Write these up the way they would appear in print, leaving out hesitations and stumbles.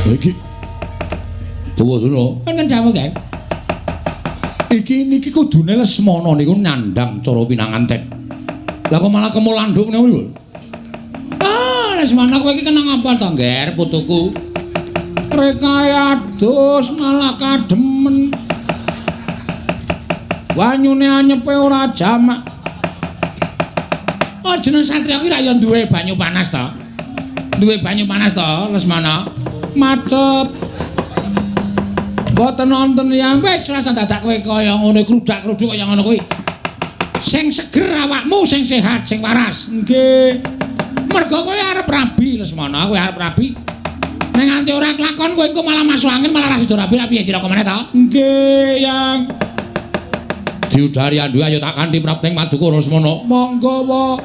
Iki Duwadana kan dawuh kae. Iki kudune Lesmana niku nyandang cara pinanganten. Lah kok malah kemulanduk niku lho. Ah, Lesmana kowe iki kenang apa to, Nger, putuku? Rekaya adus malah kademen. Banyune anyepe ora jamak. Oh, jeneng Satria ki ra ya duwe banyu panas to. Duwe banyu panas to, Lesmana. Macet. Mboten wonten yang wis rasa dadak kowe kaya ngene krudak-kruduk kaya ngono kuwi. Sing seger awakmu, sing sehat, sing waras. Nggih. Mergo kowe arep rabi, Lesmana, kowe arep rabi. Nek nganti ora kelakon kowe engko malah masuk angin, malah ra sida rabi-rabi ya cilaka meneh to. Nggih, Yang. Diudari andu ayo tak kanthi prapting Maduka Lesmana. Monggo, Wa.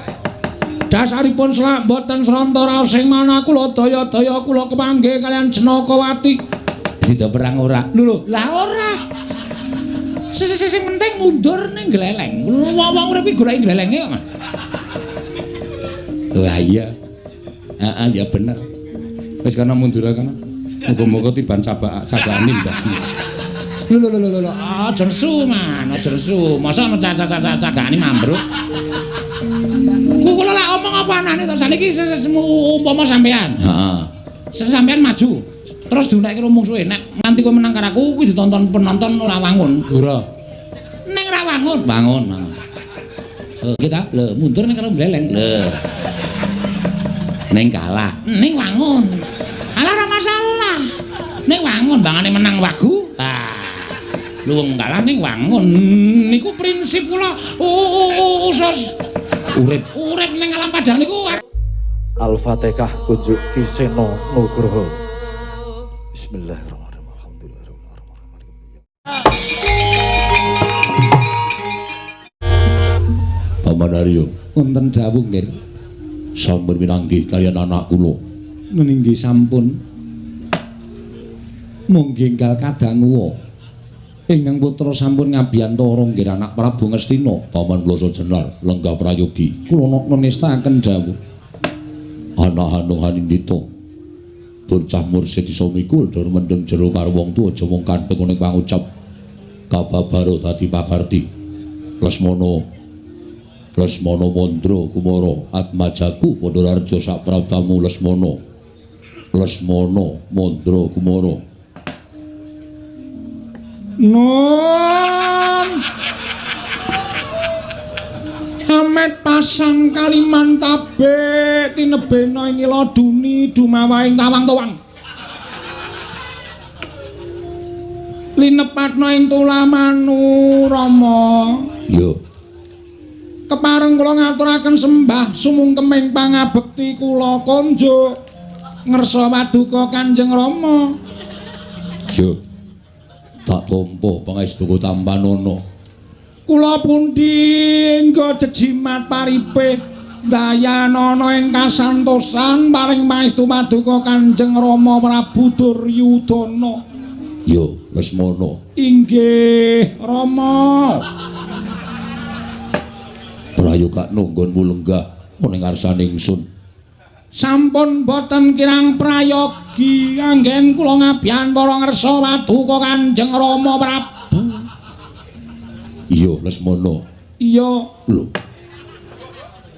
Dasaripun selak boten sranta raos sing mana kula daya-daya kula kepanggih kalian Jenakawati. Sida perang ora. Lho, lah ora. Sing penting mundur ning gleleng. Wong urip iki goleki glelenge kok. Wah iya. Heeh ya bener. Wis kana mundur kana. Muga-muga tiban cabane Mbah. Lho, aja nesu, Man, aja nesu. Masa ana cagane mambruk. Kula lak omong apa anane to saniki umpama sampean. Heeh. Sesampean maju. Terus diunekke mungsuhe. Nek nganti kowe menang karo aku kuwi ditonton penonton ora wangun. Ora. Ning ra wangun. Wangun. Oh, kita lho mundur ning karo bleleng. Lho. Ning kalah. Ning wangun. Kalah ora masalah. Ning wangun bangane menang wagu. Ah. Luwung kalah ning wangun. Niku prinsip kula usus urip ning alam padang niku. Al-Fatihah kunjuk Kiseno Nugroho. Bismillahirrahmanirrahim. Alhamdulillahirrahmanirrahim. Paman Arya, Wonten dawuh nggih. sampun minanggi kalian anak kula. Nggih sampun. Munggi enggal kadangu. Ingkang putra sampun ngabiyantara nggih anak Prabu Ngastina. Paman Blasa Jenar lenggah prayogi. Kula nestaken dawuh. Anak Hanung Hanindita. Bocah mursid iso mikul dur mendem jero karo wong tuwa aja mung kantheng ning pangucap. Kababaro dadi pakarti. Lesmana Mandra Kumara Atmajaku Padhararja sak praptamu Lesmana Mandra Kumara. Non Amet pasang Kalimantabe tinebena ing Iladuni dumawahing tawang-tawang linepatna ing Tulamanu Rama. Yo Kepareng kula ngaturaken sembah sumungkeming pangabekti kula konjo ngersa paduka Kanjeng Rama. yo tak tampa pangestu Tampanana. Kula pundi engga jejimat paripe dayanana ing kasantosan paring pangestu paduka Kanjeng Rama Prabu Duryudana. Yo Lesmana. Inggih Rama. Prayogakno nggonmu lenggah ning ngarsaning ingsun. Sampun boten kirang prayogi anggen kula ngabiyantara ngersa paduka Kanjeng Rama Prabu. Iya Lesmana. Iya. Lho.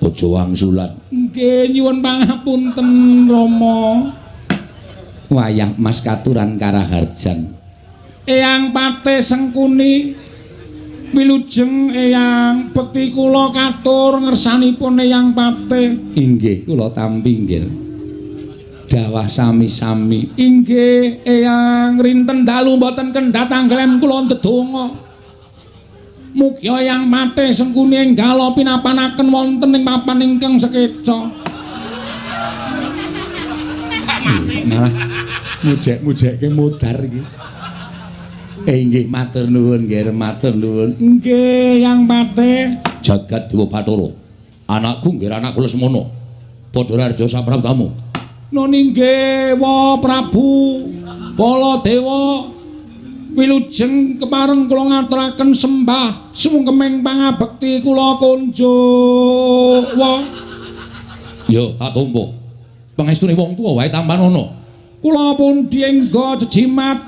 Aja wangsulan. Nggih nyuwun pangapunten Rama. Wayah Mas katuran karaharjan. Eyang Patih Sengkuni wilujeng Eyang bekti kula katur ngersanipun Eyang Patih. Inggih kula tampi nggih. Dawah sami-sami. Inggih Eyang rinten dalu mboten kendhat anggelem kula ndedonga. Mugi Eyang Patih Sengkuni enggal pinapanaken wonten ing papan ingkang sekeca. Malah mujek-mujekke mudar iki. Inggih matur nuwun nggih, matur nuwun. Nggih Eyang Patih. Jagat Dewa Bathara. Anakku nggih anakku Lesmana. Padhararja sapraptamu. Nggih Wa Prabu Baladewa wilujeng kepareng kula ngaturaken sembah sumungkeming pangabekti kula konjo. Wa Yo tak tampa. Pangestune wong tuwa wae Tampanana. Kula pundi engga jejimat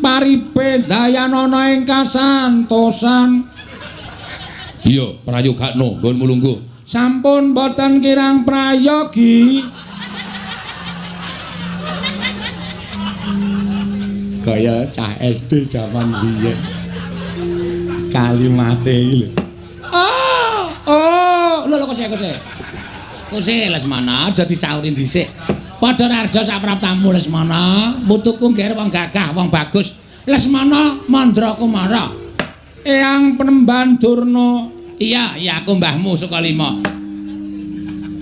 paripe dayanana ing kasantosan. Iya, prayogakno nggon mulungguh. Sampun boten kirang prayogi. Kaya cah SD jaman biyen. Kalimate iki lho. Lho kose. Kose Lesmana aja disaurin dhisik. Padha narja sak praptamu Lesmana, mutuku ngger wong gagah, wong bagus. Lesmana Mandra Kumara. Eyang Penemban Durna. Iya, aku mbahmu Sukalima.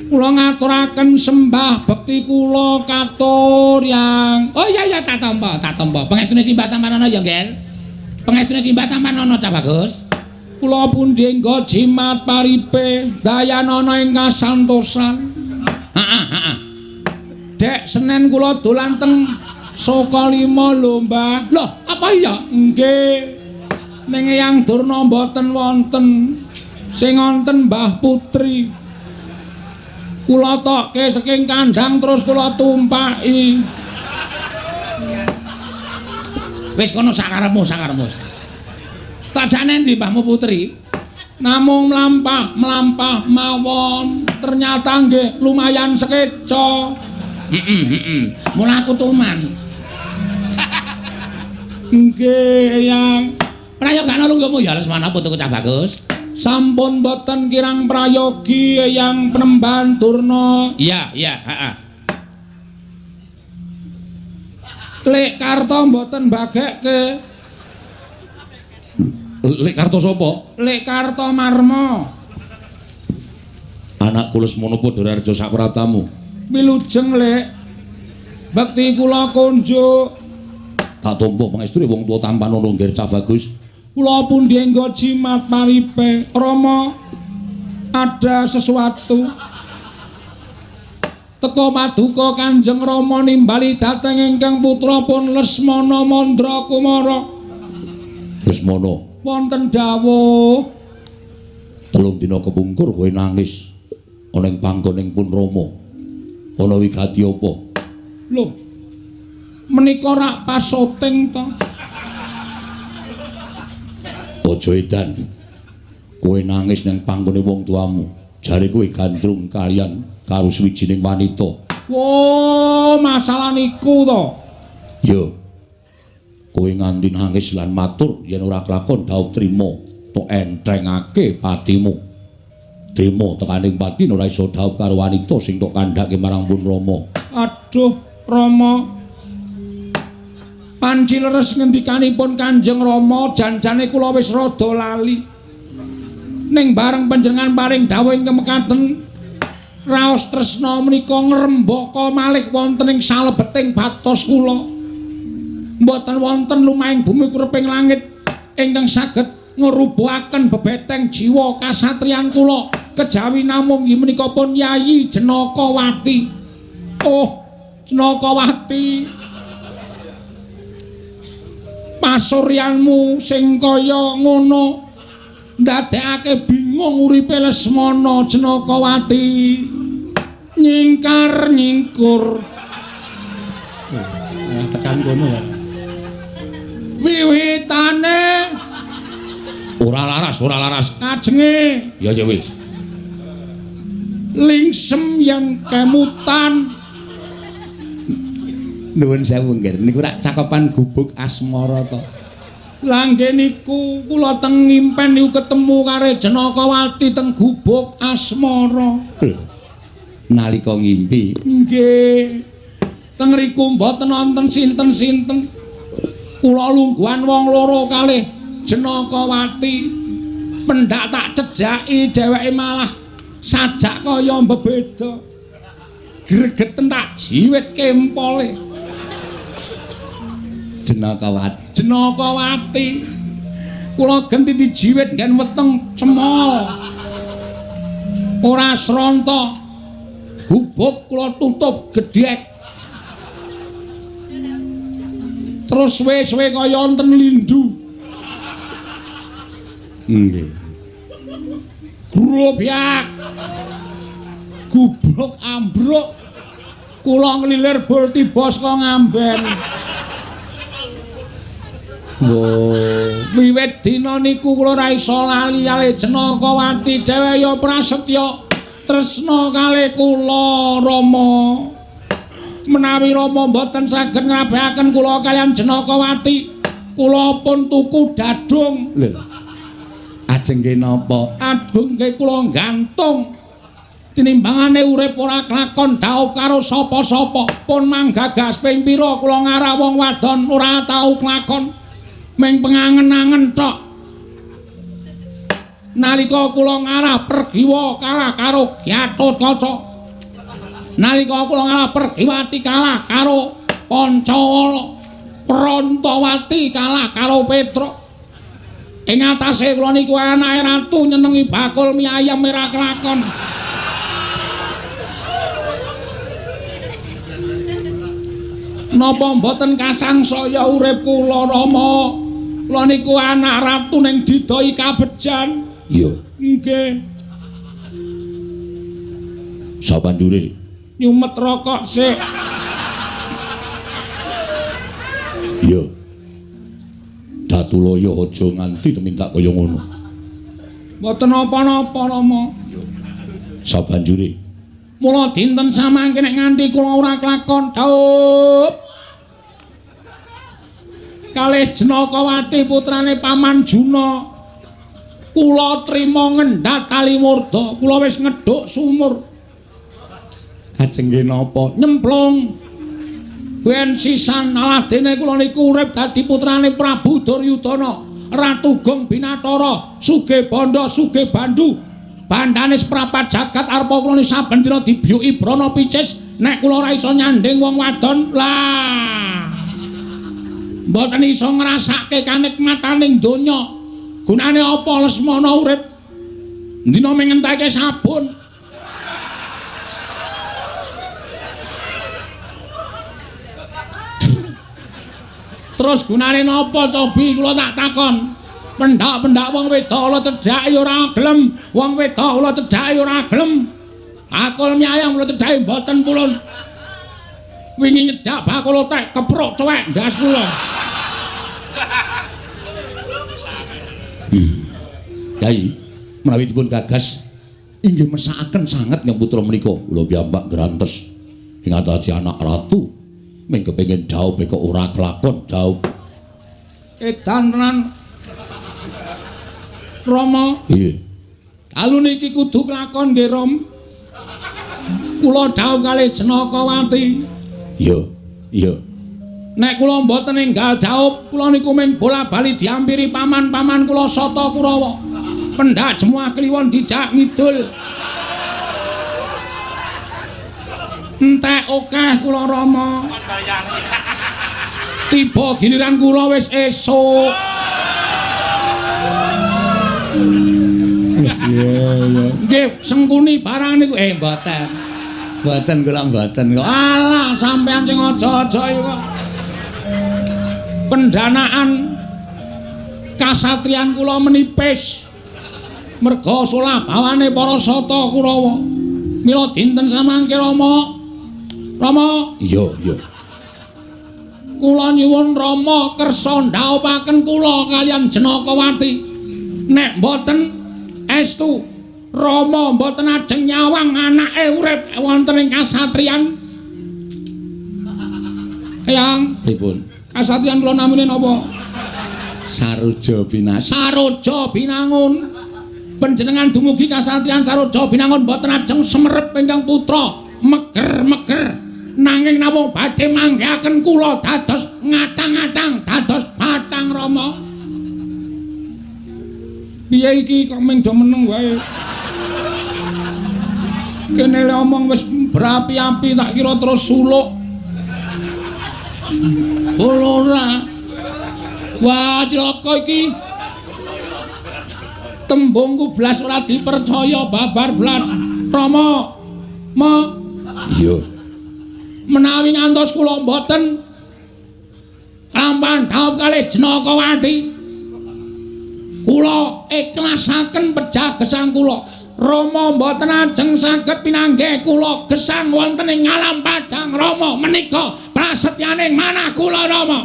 Kula ngaturaken sembah bekti kula katur yang. Oh iya tak tampa. Pangestune simbah Tampanono ya, Ngger. Pangestune simbah Tampanono Cah Bagus. Kula pundi engga jimat paripe dayanana ing kasantosan. Heeh. Dek Senen kula dolan teng Sukalima lho, Mbah. Loh, apa iya? Nggih. Ning Eyang Durna mboten wonten. Sing wonten Mbah Putri. Kula tokke saking kandhang terus kula tumpaki. Wis kono sakarepmu. Tak jane endi Mbahmu Putri? Namung mlampah mawon. Ternyata nggih lumayan sekeca. Mula aku tuman. Nggih, Yang. Prayogane lungguhmu ya Lesmana putuku Cah Bagus. Sampun boten kirang prayogi Eyang Penemban Durna. Iya, heeh. Lek Karta mboten bagekke. Lek Karta sapa? Lek Karta Marma. Anakku Lesmana Padhararja sak praptamu. Wilujeng Lek. Bekti kula kunjuk. Tak tampa pangestune wong tuwa Tampanono ngger Cah Bagus. Kula pundi engga jimat paripe Rama ada sesuatu. Teka paduka Kanjeng Rama nimbali dhateng ingkang putrapun Lesmana Mandra Kumara. Lesmana Wonten dawuh 3 dina kepungkur kowe nangis ana ing panggoning pun Rama. Ana wigati apa? Lho. Menika rak pasoting to. Aja edan. Kowe nangis nang panggone wong tuamu. Jare kowe gandrung kalian karo suwijining wanita. Wo, masalah niku to. Yo. Kowe nganti nangis lan matur yen ora kelakon dawuh trima, tok entrengake patimu. Trima tekaning pati ora iso dawuh karo wanita sing tok kandhake marang pun Rama. Aduh, Rama. Panci leres ngendikanipun Kanjeng Rama, janjane kula wis rada lali. Ning bareng panjenengan paring dawuh ing kemekaten, raos tresna menika ngrembaka malih wonten ing salebeting batos kula. Mboten wonten lumahing bumi kureping langit ingkang saged ngrubuhaken bebeteng jiwa kasatriyan kula, kejawi namung inggih menika pun Yayi Jenakawati. Oh, Jenakawati. Pasuryanmu sing kaya ngono ndadekake bingung uripe Lesmana Jenakawati. Nyingkar-nyingkur. Tekan kono ya. Wiwitane Ora laras. Kajenge Ya wis. lingsem yen kemutan. Nuwun sewu nggih, niku rak cakepan gubuk asmara to. Lah nggih niku kula teng ngimpen niku ketemu karo Jenakawati teng gubuk asmara. Nalika ngimpi, Nggih. Teng riku mboten wonten sinten-sinten. Kula lungguhan wong loro kalih Jenakawati. Pendak tak cedhaki dheweke malah sajak kaya mbebeda. Gregeten tak jiwit kempole. Jenakawati. Kula genti dijiwit nggen weteng cemol. Ora sronta. Gubuk kula tutup gedhek. Terus suwe-suwe kaya wonten lindu. Nggih. Grobyak. Gubuk ambruk. Kula nglilir bol tiba saka ngamben. Wiwit dina niku kula ra isa lali kalih Janakawati Dewaya prasetya tresna kalih kula Rama. Menawi Rama mboten saged ngrabehaken kula kaliyan Janakawati, kula pun tuku dadung. Lho. Ajeng nggih napa? Adung nggih kula gantung. Tinimbangane urip ora kelakon daup karo sapa-sapa. Pun manggagas ping pira kula ngarah wong wadon ora tau kelakon. Ming pengangen-angen tok. Nalika kula ngarah pergiwa kalah karo Gatotkaca. Nalika kula ngarah Pergiwati kalah karo Pancawala. Prantawati kalah karo Petra. Ing atase kula niku anake ratu nyenengi bakul mie ayam ora kelakon. Napa mboten kasangsaya urip kula Rama? Kula niku anak ratu ning didoi kabejan. Iya. Nggih. Sapandure Nyumet rokok sik. iya. Datulaya aja nganti temintak kaya ngono. Mboten napa-napa Rama. Sabanjure Mula dinten samangke nek nganti kula ora kelakon daup. Kalih Janakawati putrane Paman Juna. Kula trima ngendhat tali murda, kula wis ngedhuk sumur. ajeng nggih napa? Nyemplung. Ben sisan alah dene kula niku urip dadi putrane Prabu Duryudana, Ratu Gong Binathara, Sugih Bandha, Sugih Bandhu. Bandane seprapat jagat arepa kula ni saben dina dibiyuki brana picis, nek kula ora iso nyanding wong wadon. Lah. Mboten iso ngrasake kanikmataning donya. Gunane apa Lesmana urip? Dina ming ngenteke sabun. Terus gunane napa cobi kula tak takon. Pendak-pendak wong wedok kula cedhaki ora gelem, wong wedok kula cedhaki ora gelem. Bakul mie ayam kula cedhaki mboten pulun. Wingi nyedak bakul tek kepruk cuwek ndas kula. Kyai, menawi dipun gagas inggih mesakaken sanget nyang putra menika kula piyambak grantes ing atase anak ratu ming kepengin daup kok ora kelakon daup. Edan tenan Rama. Iya. Dalu niki kudu kelakon nggih Rom. Kula daup kalih Janakawati. Iya, iya. Nek kula mboten enggal daup, kula niku ming bola-bali diampiri paman-paman kula Sata Kurawa. Pendak Jemuah Kliwon dijak ngidul. Entek akeh kula Rama. Tiba giliran kula wis esuk. Nggih, sengkuni barang niku mboten. Mboten kula mboten kok. Alah, sampean sing aja-aja iku. Pendanaan kasatriyan kula menipis. Merga solah bawane para Sata Kurawa. Mila dinten samangke Rama. Rama, Iya, iya. kula nyuwun Rama kersa ndhaupaken kula kaliyan Janakawati. Nek mboten estu Rama mboten ajeng nyawang anake urip wonten ing kasatriyan. Eyang, Pripun? kasatriyan kula namine napa? Saroja Binangun. Saroja Binangun. Panjenengan dumugi kasatriyan Saroja Binangun mboten ajeng semerep ingkang putra meger-meger nanging namung badhe manggihaken kula dados ngatang-atang dados batang Rama. Piye iki kok ming do meneng wae. Kene le omong wis berapi-api tak kira terus suluk. Ora. Wah, cilaka iki. Tembungku blas ora dipercaya babar blas. Rama, Ma. Iya. Menawi ngantos kula mboten kampang dhaup kalih Janakawati. Kula ikhlasaken pejagesang kula. Rama mboten ajeng saged pinanggih kula gesang wonten ing alam padang Rama menika prasetyaning manah kula Rama.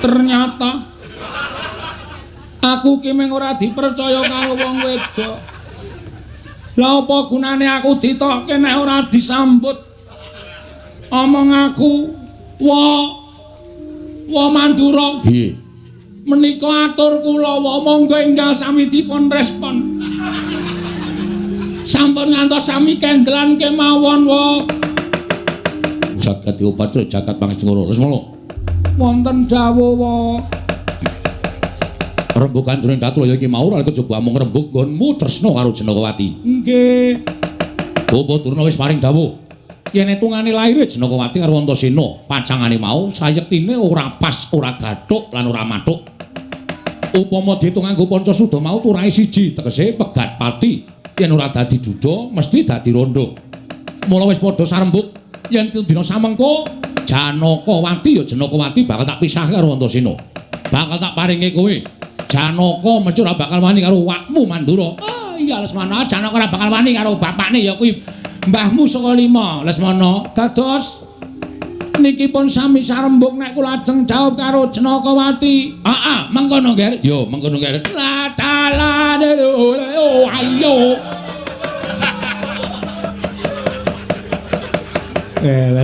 Ternyata aku ki mung ora dipercaya karo wong wedok. Lah apa gunane aku ditokke nek ora disambut? Omong aku wa Mandura. Piye? Menika atur kula wa monggo enggal sami dipun respon. Sampun ngantos sami kendelan kemawon wa. Jagat diopat jagat pangestungara. Lesmana. Wonten dawuh wa. Rembugan jroning Datraya iki mau nalika coba mung rembug nggonmu tresna karo Janakawati. Nggih. Bapa Durna wis paring dawuh. Yen etungane lair Janakawati karo Antasena, pacangane mau sayektine ora pas, ora gathuk lan ora mathuk. Upama diitung nganggo Pancasuda mau turahe siji, tegese pegat pati. Yen ora dadi duda, mesti dadi rondo. Mula wis padha sarembug yen dina samengko Janakawati ya Janakawati bakal tak pisah karo Antasena. Bakal tak paringi kowe. Janaka mesti ora bakal wani karo wakmu Mandura. Oh iya Lesmana, Janaka ora bakal wani karo bapakne ya kuwi mbahmu saka lima Lesmana. Dados niki pun sami sarembug nek kula ajeng jawab karo Janakawati. Heeh, mengkono nggih. Yo, mengkono nggih. La talane ayo.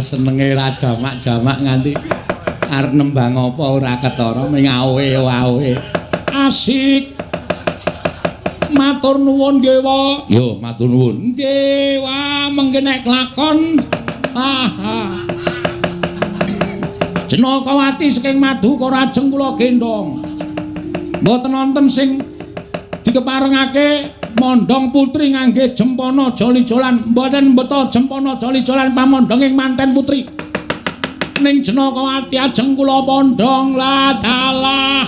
Senenge ra jamak-jamak nganti arep nembang apa ora ketara ming awe-awe. Asik. Matur nuwun nggih, Wa. Yo, matur nuwun. Nggih, wah mengke nek kelakon. Janakawati saking Madukara ajeng kula gendong. Mboten wonten sing dikeparengake mondhong putri ngangge jempana joli-jolan, mboten mbeta jempana joli-jolan pamondhonging manten putri. Ning Janakawati ajeng kula pondhong la dalah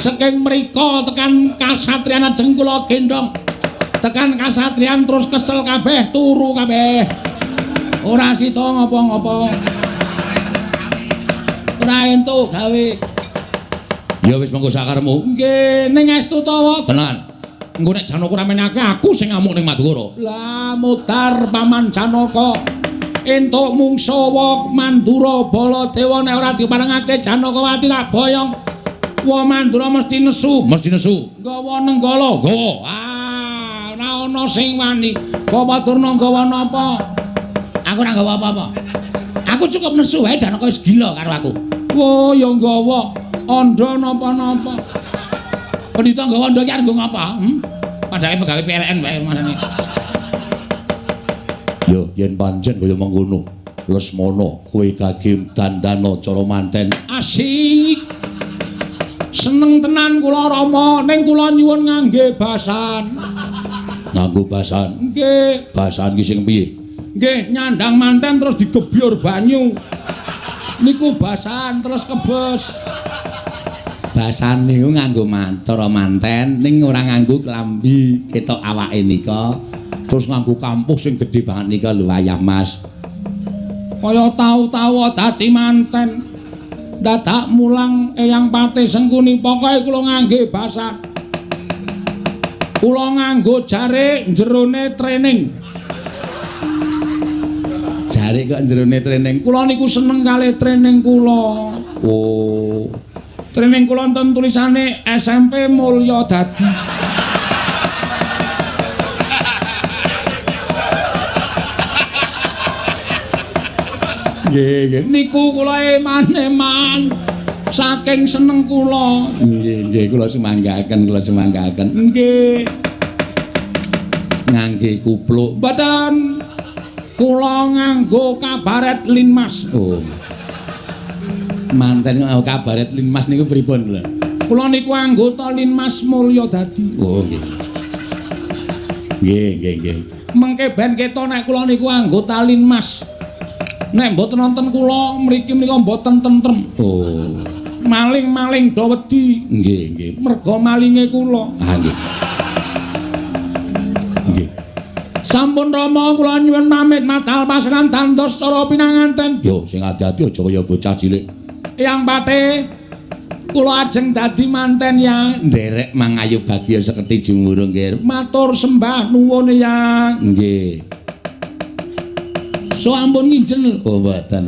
saking mriko tekan kasatriyan ajeng kula gendong. Tekan kasatriyan terus kesel kabeh, turu kabeh. Ora sida ngopo-ngopo. Ora entuk gawe. Ya wis mengko sakarepmu. Nggih, ning estu to, Wa. Tenan. Engko nek Janaka ora menake aku sing ngamuk ning Madukara. Lah mutar Paman Janaka. Entuk mungsawa Mandura Baladewa nek ora diparengake Janakawati tak boyong. Wa Mandura mesti nesu. Mesti nesu. Gawa nenggala. Gawa. Ora ana sing wani. Bapak Durna gawa napa? Aku ora gawa apa-apa. Aku cukup nesu wae Janaka wis gila karo aku. Wo ya gawa andha napa-napa. Pendhita gawa andha ki arep ngapa? Padahal pegawe PLN wae masane. Yo, yen pancen kaya mengkono. Lesmana, kowe kagem dandana cara manten. Asik. Seneng tenan kula Rama, ning kula nyuwun ngangge basan. Nganggo basan. Nggih. Basan ki sing piye? Nggih, nyandang manten terus digebyur banyu. Niku basan terus kebos. Basan niku nganggo cara manten ning ora nganggo klambi ketok awake nika. Terus nganggo kampuh sing gedhe banget nika lho wayah Mas. Kaya tau-tau dadi manten. Dadak mulang Eyang Pati Sengkuni pokoke kula ngangge basan. Kula nganggo jare jerone training. Jare kok jerone training. Kula niku seneng kalih training kula. Oh. Training kula wonten tulisane SMP Mulya Dadi. Nggih, niku kula eman-eman saking seneng kula. Nggih, kula semanggaken, Nggih. Ngangge kupluk. Mboten. Kula nganggo kabaret linmas. Oh. Manten nganggo kabaret linmas niku pripun lho? Kula niku anggota Linmas Mulya Dadi. Oh, nggih. Nggih. Mengke ben keto nek kula niku anggota Linmas. Nek mboten wonten kula mriki menika mboten tentrem. Oh. Maling-maling do wedi. Nggih. Merga malinge kula. Ah, nggih. Nggih. Sampun Rama kula nyuwun pamit matal pasengan dantos cara pinanganten. Yo sing ati-ati aja kaya bocah cilik. Eyang Pati Kula ajeng dadi manten ya. Nderek mangayu bagya seketi jumurung nggih. Matur sembah nuwun ya. Nggih. So ampun nginjen. Oh mboten.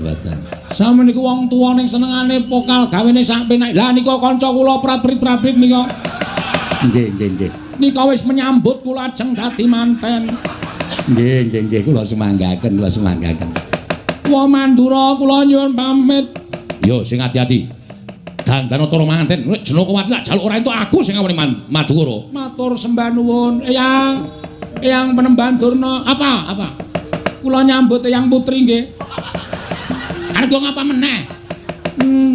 Sampe niku wong tuwa ning senengane pokal gawene sak penak. Lah nika kanca kula prat-prit nika. Nggih. Nika wis menyambut kula ajeng dadi manten. Nggih. Kula semanggaken. Wa Mandura kula nyuwun pamit. Yo sing ati-ati. Dandana turu manten, nek Janakawati lak jaluk ora entuk aku sing ngawani Madukara. Matur sembah nuwun. Eyang Penemban Durna. Apa? Kula nyambut Eyang Putri nggih. Arep ngapa meneh?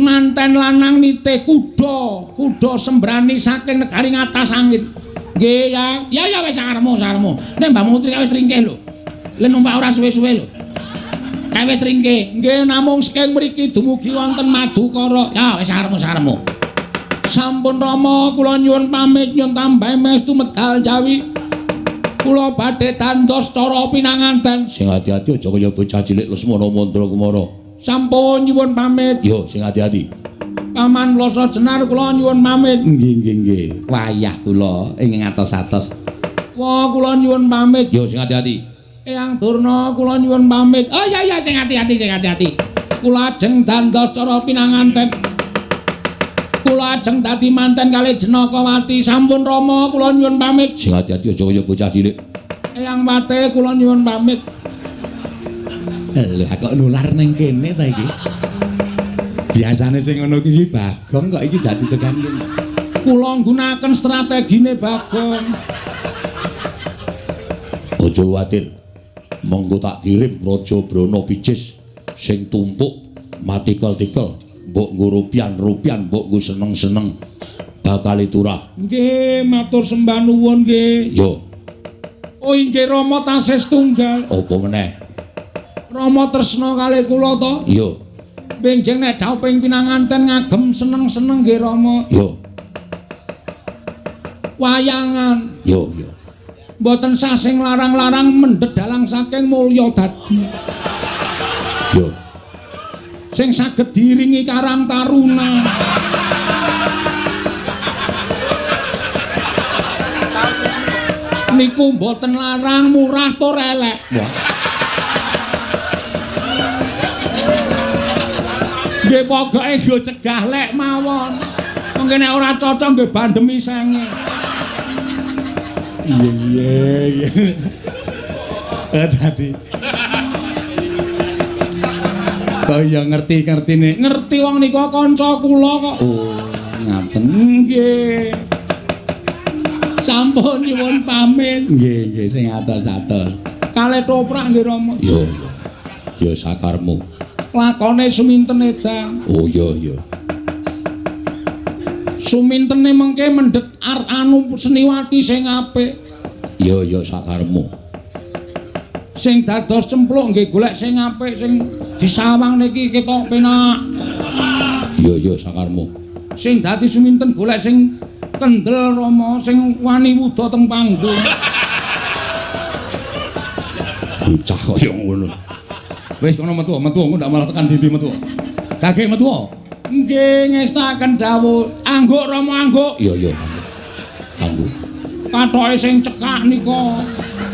Manten lanang nitih kuda sembrani saking negari ngatas angin. Nggih ya. Ya wis saremu. Nek Mbak Putri wis ringkih lho. Len numpak ora suwe-suwe lho. Wis ringkih. Nggih namung saking mriki dumugi wonten Madukara. Ya wis saremu. Sampun Rama kula nyuwun pamit nyuwun tambahi mestu medal Jawi. Kula badhe tandos cara pinanganten. Sing ati-ati aja kaya bocah cilik Lesmana Mantra Kumara. Sampun nyuwun pamit. Yo sing ati-ati. Paman Loso Jenar kula nyuwun pamit. Nggih. Wayah kula ing atos-atos. Wah kula nyuwun pamit. Yo sing ati-ati. Eyang Durna kula nyuwun pamit. Oh iya sing ati-ati. Kula ajeng dandos cara pinanganten. Kula ajeng dadi manten kalih Janakawati. Sampun Rama kula nyuwun pamit. Sing ati-ati aja kaya bocah cilik. Eyang Pate kula nyuwun pamit. Lha kok nular ning kene ta iki? Biasane sing ngono iki Bagong kok iki dadi tekan kene. Kula nggunakaken strategine Bagong. Aja kuwatir. Monggo tak kirim Raja Brana Picis sing tumpuk matikel-tikel, mbok nggo rupian, mbok nggo seneng-seneng bakal turah. Nggih, matur sembah nuwun nggih. Yo. Oh inggih Rama tasih setunggal. Apa meneh? Rama tresna kalih kula to? Yo. Benjing nek dawuh ping pinanganten ngagem seneng-seneng nggih Rama. Yo. Wayangan. Yo. Mboten sah sing larang-larang mendhet dalang saking mulya dadi. Yo. Sing saged diringi Karang Taruna. Niku mboten larang, murah tur elek. Nggih pokoke nggo cegah lek mawon. Mengke nek ora cocok nggih bandemi senge. Iya. Tadi. Oh ya ngerti-ngertine. Ngerti wong nika kanca kula kok. Oh, ngaten. Nggih. Sampun nyuwun pamit. Nggih, sing atos-atos. Kalih toprak nggih Rama. Yo. Yo sakarmu. Lakone suminten edang. Oh iya. Sumintene mengke mendhet anu Seniwati sing apik. Yo sakarmu. Sing dados cempluk nggih golek sing apik sing disawang niki ketok penak. Yo sakarmu. Sing dadi suminten golek sing kendel Rama, sing wani wuda teng panggung. Bocah kaya ngono. Wis kono metu ndak malah tekan dindi metu. Kakek metu. Nggih ngestaken dawuh. Angguk Rama angguk. Iya. Angguk. Kathoke sing cekak nika.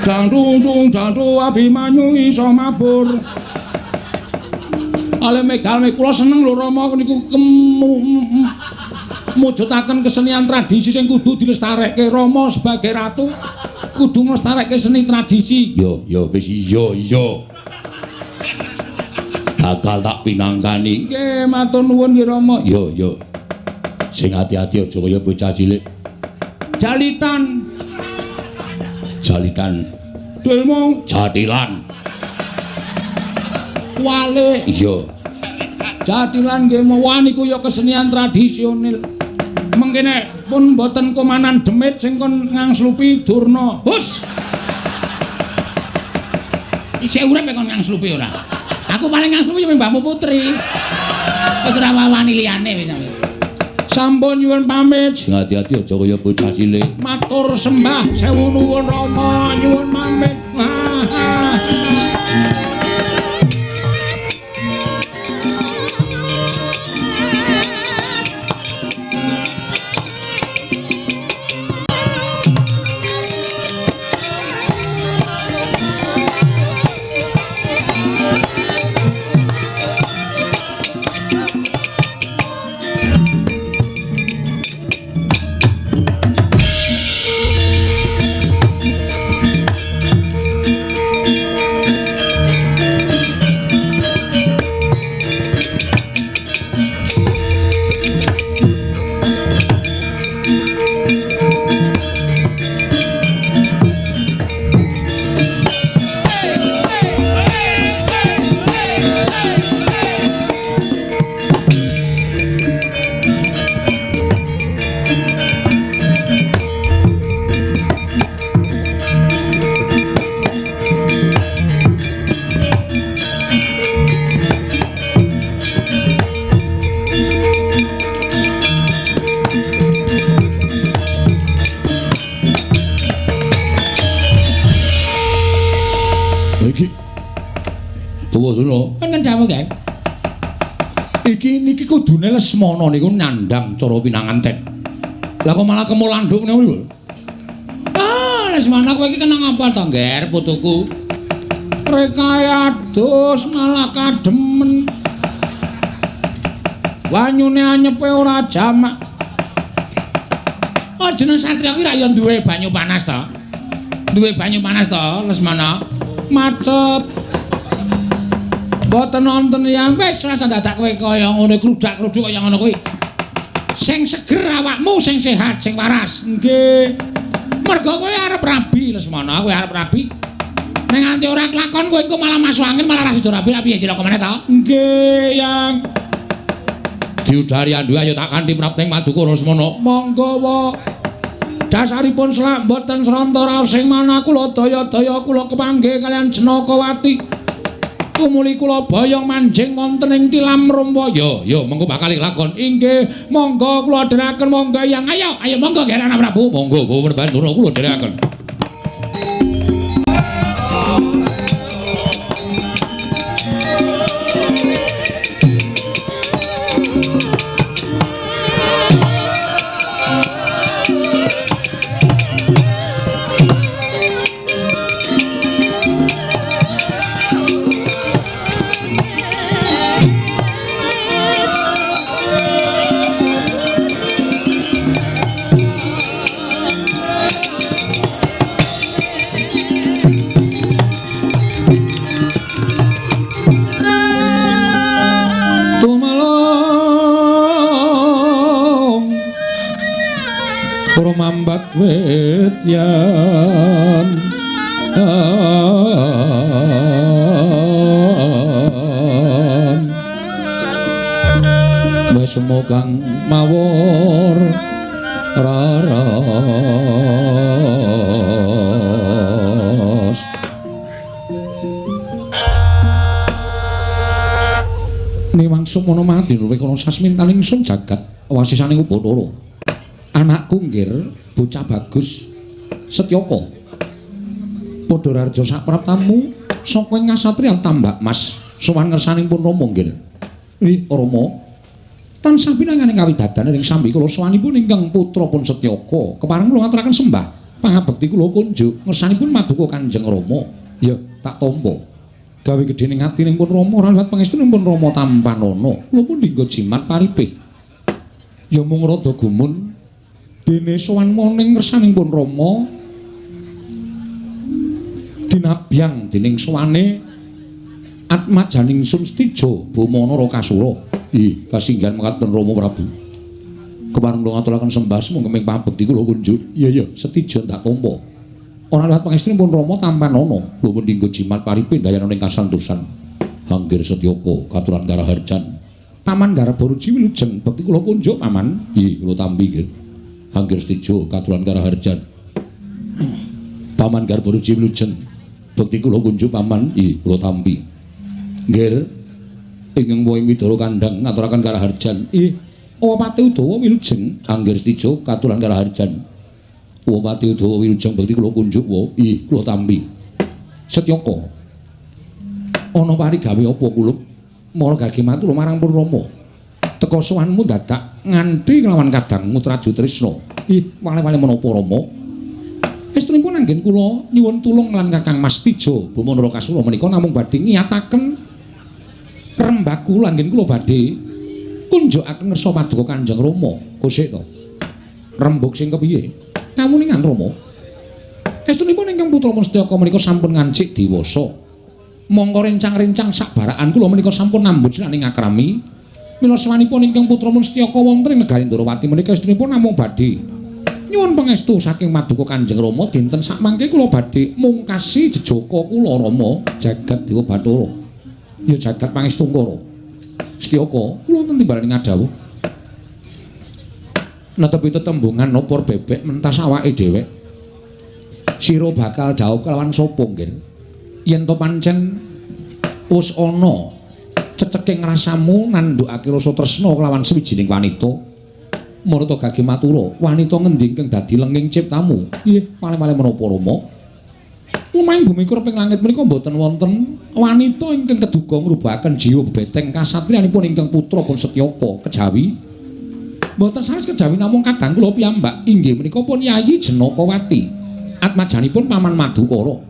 Dantung Abimanyu iso mabur. Ale megal kula seneng lho Rama niku mujudaken kesenian tradisi sing kudu dilestarekke. Rama sebagai ratu kudu nglestarekke seni tradisi. Yo wis iya. Bakal tak pinangkani. Nggih, matur nuwun nggih Rama. Yo. Sing ati-ati aja kaya bocah cilik. Jalitan. Delmo. Jatilan. Wale. Iya. Jatilan nggih wah niku ya kesenian tradisional. Mengke nek pun mboten komanan demit sing kon ngangslupi Durna. Hus. Isih urip kon ngangslupi ora? Aku paling ngangslupi Mbahmu Putri. Wis ora wani liyane wis. Sampun nyuwun pamit. Sing ati-ati aja kaya bocah cilik. Matur sembah sewu nuwun Rama, nyuwun pamit. Bawadana. Kan dawuh kan. Niki kudune Lesmana niku nyandang cara pinanganten. Lah kok malah kemulanduk niku lho. Ah, Lesmana kowe iki kenang apa to, Nger, putuku? Rekaya adus malah kademen. Banyune anyepe ora jamak. Oh, jeneng satriya ki ra yo duwe banyu panas to. Duwe banyu panas to, Lesmana. Macet. Mboten wonten yang wis rasa dadak kowe kaya ngene kludak-kluduk kaya ngono kuwi. Sing seger awakmu, sing sehat, sing waras. Nggih. Mergo kowe arep rabi Lesmana, kowe arep rabi. Ning nganti ora kelakon kowe engko malah masuk angin malah ra sida rabi piye cilaka meneh to? Nggih, Yang. Diudari andu ayo tak kanthi prapting Maduka Lesmana. Monggo wae. Dasaripun selak boten sranta raos sing manah kula daya-daya kula kepanggih kalian Jenakawati. Tumuli kula boyong manjing wonten ing tilam Rumpa. Ya, monggo bakal lakon. Inggih, monggo kula dherekaken monggo Yang. Ayo monggo Gerana Prabu. Monggo Bawana kula dherekaken. Mambat wetyan wis kang mawur raras niwang sumono mati luwih kana sasmintaning sun jagat wasisaning Upadara. Anakku nggir bocah bagus Setyaka padha rarja sak praptamu saka ing ngasatriyan tambak mas sowan ngersanipun Rama nggir. Rama tansah pinanganing kawidadan ing sambi kula sowanipun ingkang putra pun Setyaka kepareng kula ngaturaken sembah pangabekti kula kunjuk ngersanipun Maduka Kanjeng Rama. Ya tak tampa gawe gedhening atinipun Rama ora liwat pangestunipun Rama Tampanana kula pun dinggo jimat paripih. Ya mung rada gumun dene sowan moning ngersanipun Rama dinabyang dening sowane atmajaning Sun Stija Bamana Rakasura. Kasinggihan mekaten Rama Prabu. Kepareng kula ngaturaken sembah monggo ming pambekti kula kunjuk. Iya Stija tak tampa. Ora liwat pangestunipun Rama Tampanana kula pun dinggo jimat paripih dayananing kasantosan. Hanggir Setyaka katuran Karaharjan. Paman garap Baruji wilujeng bekti kula kunjuk Paman. Kula tampi nggih. Hanggir Stija katuran Karaharjan. Paman garap Baruji wilujeng bekti kula kunjuk Paman. Kula tampi. Nggih. Ingkang wong Widara Kandhang ngaturaken Karaharjan. Wapati Udawa wilujeng Hanggir Stija katuran Karaharjan. Wapati Udawa wilujeng bekti kula kunjuk kula tampi. Setyaka. Ana parigawe apa kulup? Mara gage matur marang Pun Rama. Teka sowanmu dadak nganti nglawan kadangmu Traju Trisna. Wale-wale menapa Rama? Estrinipun anggen kula nyuwun tulung lan Kakang Mas Stija Bamana Rakasura menika namung badhe ngiyataken rembaku anggen kula badhe kunjukaken ngersa Paduka Kanjeng Rama. Kosek to. Rembug sing kepiye? Kawuningan Rama. Estrinipun ingkang putra Setyaka menika sampun ngancik dewasa. Monggo rencang-rencang sakbaraan kula menika sampun nambut sinaning akrami. Mila sawanipun ingkang putra Setyaka wonten ing negari Ndarawati menika estrinipun namung badhe nyuwun pangestu saking Maduka Kanjeng Rama dinten sakmangke kula badhe mungkasi jejaka kula Rama jagat Dewa Bathara. Ya jagat pangestu Ngkara. Setyaka kula wonten timbalaning ngadhawuh. Netepi tetembungan nopor bebek mentas awake dhewek. Sira bakal dhawuh kelawan sapa nggih? Yen to pancen wis ana ceceking rasamu nandhukake rasa tresna kelawan sawijining wanita, marata gage matura wanita ngendi ingkang dadi lenging ciptamu? Wale-wale menapa Rama? Umahing bumi kureping langit menika boten wonten wanita ingkang keduga ngrubahaken jiwa beteng kasatriyanipun ingkang putra pun Setyaka kejawi. Mboten sanes kejawi namung kadang kula piyambak inggih menika pun Yayi Janakawati. Atmajanipun Paman Madukara.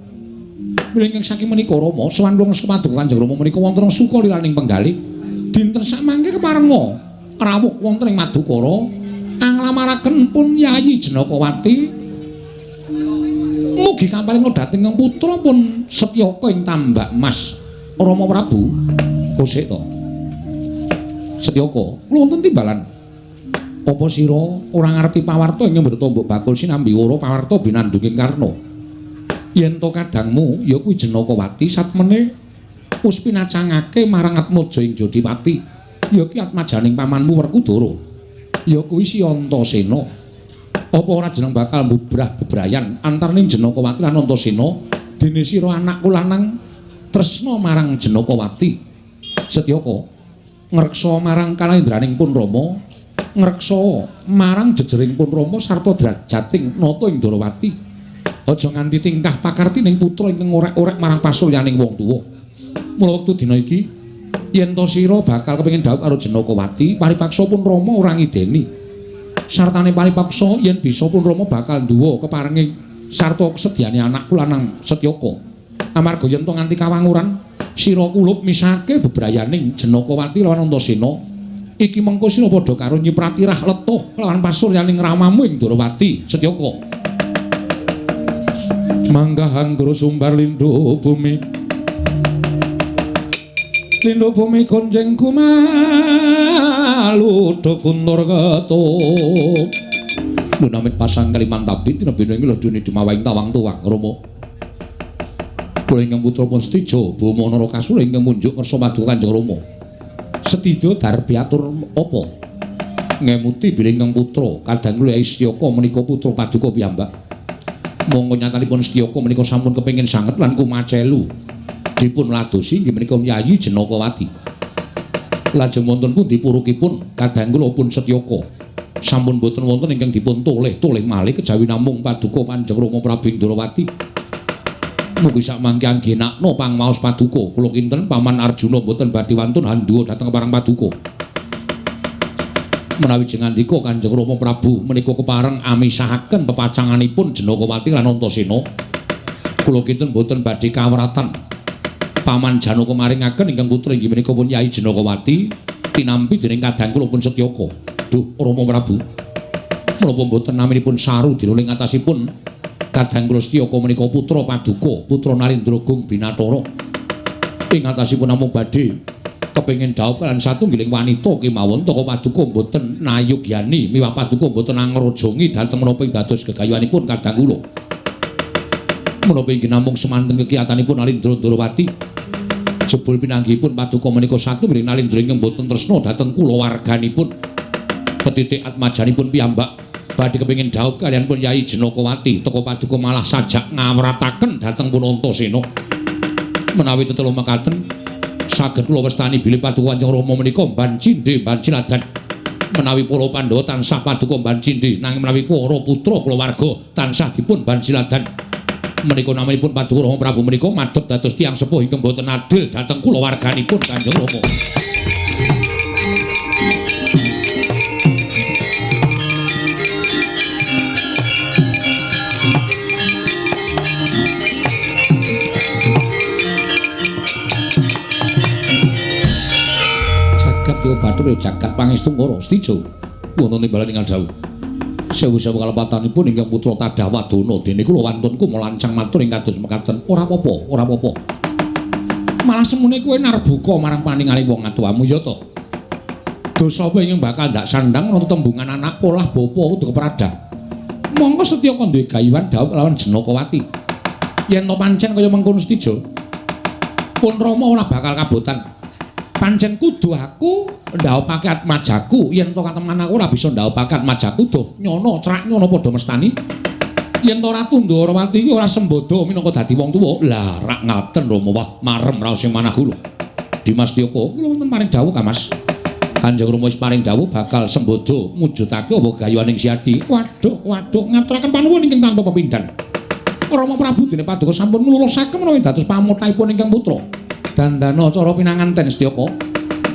Mula ingkang saking menika Rama sowan kula Paduka Kanjeng Rama menika wonten suka liraning penggalih. Dinten samangke keparenga rawuh wonten ing Madukara anglamaraken pun Yayi Janakawati. Mugi kaparinga dhateng ing putra pun Setyaka ing tambak Mas Rama Prabu. Kosek to. Setyaka, kula wonten timbalan. Apa sira ora ngarti pawarta ing mbrata mbok bakul sinambi wara pawarta binandunging Karna? Yen to kadangmu ya kuwi Janakawati satmene wis pinacangake marang Atmaja ing Jodipati. Ya ki atmajaning pamanmu Werkudara. Ya kuwi si Antasena. Apa ora jeneng bakal mbubrah bebrayan antaraning Janakawati lan Antasena dene sira anakku lanang tresna marang Janakawati. Setyaka ngreksa marang kalendraning pun Rama, ngreksa marang jejering pun Rama sarta drajating nata ing Darawati. Aja nganti tingkah pakartining putra ingkang orek-orek marang pasuryaning wong tuwa. Mula wektu dina iki yen to sira bakal kepengin dhawuh karo Janakawati, paripaksa pun Rama ora ngideni. Sartane paripaksa yen bisa pun Rama bakal nduwa keparenging sarta kesediane anakku lanang Setyaka. Amarga yen to nganti kawanguran sira kulup misake bebrayaning Janakawati lawan Antasena, iki mengko sira padha karo nyiprati rah letuh kelawan pasuryaning ramamu ing Darawati. Setyaka. Manggahan guru sumbar lindhu bumi. Lindhu bumi konjeng kumalu dokuntur ketuk. Lunamit pasang kaliman tabit dina bina ini lho duni dimawaing tawang tuwang Rama. Kula ingkang putra pun Setija Bama Narakasura ingkang munjuk ngersa Paduka Kanjeng Rama. Setija darbi atur apa? Ngemuti bilih ingkang putra kadang kula Setyaka menika putra Paduka piyambak. Monggo nyatanipun Setyaka menika sampun kepengin sanget lan kumacelu dipun ladosi inggih menika Yayi Janakawati. Lajeng wonten pundi purukipun kadang kula pun Setyaka sampun boten wonten ingkang dipun toleh-toleh malih kejawi namung Paduka Kanjeng Rama Prabu Darawati. Mugi sakmangke anggenakna pangmaos Paduka kula kinten Paman Arjuna boten badhe wantun handhuwa dhateng parang Paduka. Menawi jengandika Kanjeng Rama Prabu menika kepareng amisahaken pepacanganipun Janakawati lan Antasena, kula kinten boten badhe kawratan Paman Janaka maringaken ingkang putra inggih menika pun Yayi Janakawati tinampi dening kadang kula pun Setyaka. Duh Rama Prabu, menapa boten naminipun saru dinuling atasipun kadang kula Setyaka menika putra Paduka, putra Narendragung Binathara. Ing atasipun namung badhe kepengin dhawuh kaliyan satunggiling wanita kemawon Taka Paduka boten nayogyani miwah Paduka boten angrojongi dhateng menapa ing dados gegayuhanipun kadang kula. Menapa inggih namung semanten kegiatanipun Alindra Darawati. Jebul pinanggihipun Paduka menika satunggiling Alindra ingkang boten tresna dhateng kulawarganipun. Ketitik atmajanipun piyambak badhe kepengin dhawuh kaliyan pun Yayi Janakawati, Taka Paduka malah sajak ngawrataken dhateng pun Antasena. Menawi tetelu mekaten saged kula wastani bilih Paduka Kanjeng Rama menika mban cindhe mban ciladan. Menawi para Pandhawa tansah Paduka mban cindhe nanging menawi para putra kulawarga tansah dipun mban ciladan. Menika namanipun Paduka Rama Prabu menika madhep dados tiyang sepuh ingkang boten adil dhateng kulawarganipun Kanjeng Rama. Jagat Bathara jagat pangestungkara Setija wonten nimbalan ingkang dawuh. Sewu-sewu kalepatanipun ingkang putra Tadhawadana dene kula wantunku melancang matur ing kados mekaten. Ora apa-apa, ora apa-apa. Malah semune kowe narbuka marang paninganing wong atuwamu ya to. Dosa apa ingkang bakal ndak sandang ana tembungan anak polah bapa kudu kepradah. Monggo Setyaka duwe gayuhan dhawuh lawan Janakawati. Yen to pancen kaya mengkono Setija, pun Rama ora bakal kabotan. Pancen kudu aku ndhawuhake atmajaku, yen to katemen aku ora bisa ndhawuhake atmajaku doh nyono crak nyono padha mestani. Yen to Ratu Ndarawati iki ora sembodo minangka dadi wong tuwa. Lah rak ngaten Rama wah marem raos sing manah kula. Dimas Tyaka kula wonten maring dawuh Ka Mas. Kanjeng Rama wis paring dawuh bakal sembodo mujudake apa gayuhaning Siadi. Waduh, ngaturaken panuwun ingkang tanpa pepindhan. Rama Prabu dene paduka sampun nglulusaken menawi dados pamuthaipun ingkang putra. Dandana cara pinanganten Setyaka.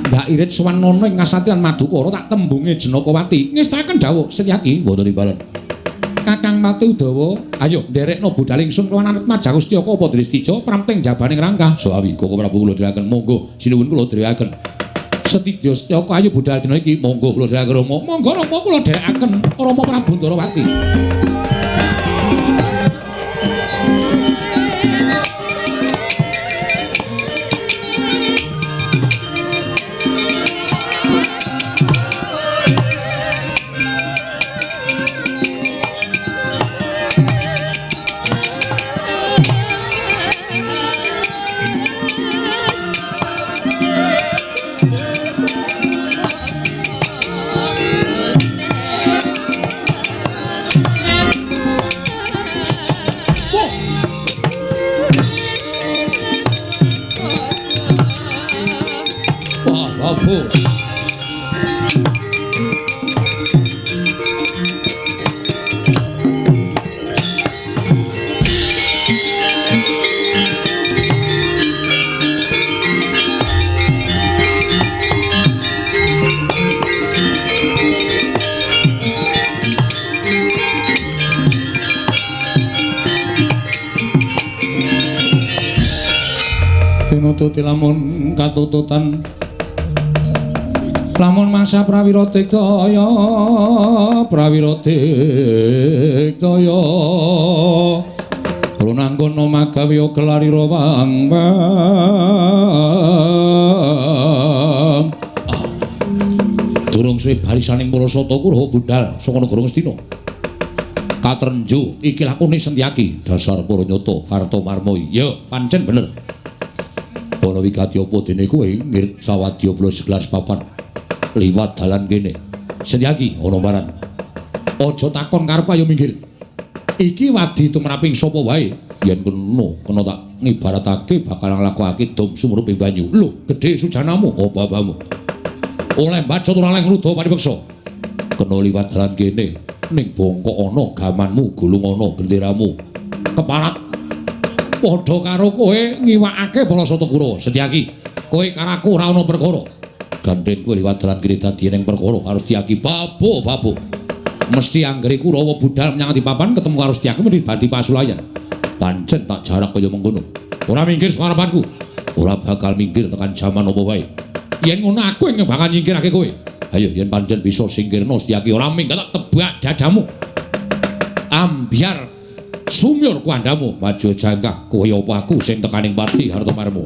Ndak irit sowan nono ing kasatyan Madukara tak tembunge Jenakawati. Ngestaken dawuh Setyaki Mboten timbalan. Kakang Mati Udawa, ayo nderekno budal ingsun kelawan Anut Majaku Setyaka apa Dristica pramting jabaning rangkah. Sawi Koko Prabu kula dherekaken monggo sinuwun kula dherekaken. Setidya Setyaka ayo budal dina iki monggo kula dherekaken Rama. Monggo Rama kula dherekaken Rama Prabu Ndarawati. Tinututi lamun katututan lamun mangsa prawira digdaya lunanggono magawe gelarira wang durung suwe barisaning para sata Kurawa budal saka negara Ngastina katrenjo iki lakune Setyaki dasar para nyata Kartomarma ya pancen bener. Ana wigati apa dene kowe ngirit sawadya blas segelas papan liwat dalan kene. Setyaki ana maran. Aja takon karep ayo minggir. Iki wadi tumraping sapa wae yen kena tak ngibaratake bakal nglakokake dom sumuruping banyu. Lho, gedhe sujanamu apa babamu. Oleh baca ora leh ngruda paripeksa. Kena liwat dalan kene ning bongkok ana gamanmu, gulung ana genderamu. Keparat padha karo kowe ngiwakake Balasata Kurawa. Setyaki, kowe karo aku ora ana perkara. Gandeng kowe liwat dalan kene dadi ning perkara karo Setyaki. Babu. Mesti anggere Kurawa budal menyang papan ketemu karo Setyaki mesti badi pasulayan. Pancen tak jarak kaya mengkono. Ora minggir saka harapanku. Ora bakal minggir tekan jaman apa wae. Yen ngono aku yang bakal nyingkirake kowe. Ayo yen pancen bisa singkirno Setyaki ora minggat tak tebak dadamu. Ambyar sumyur kuandamu maju jangkah kowe apa aku sing tekaning pati Hartomarma.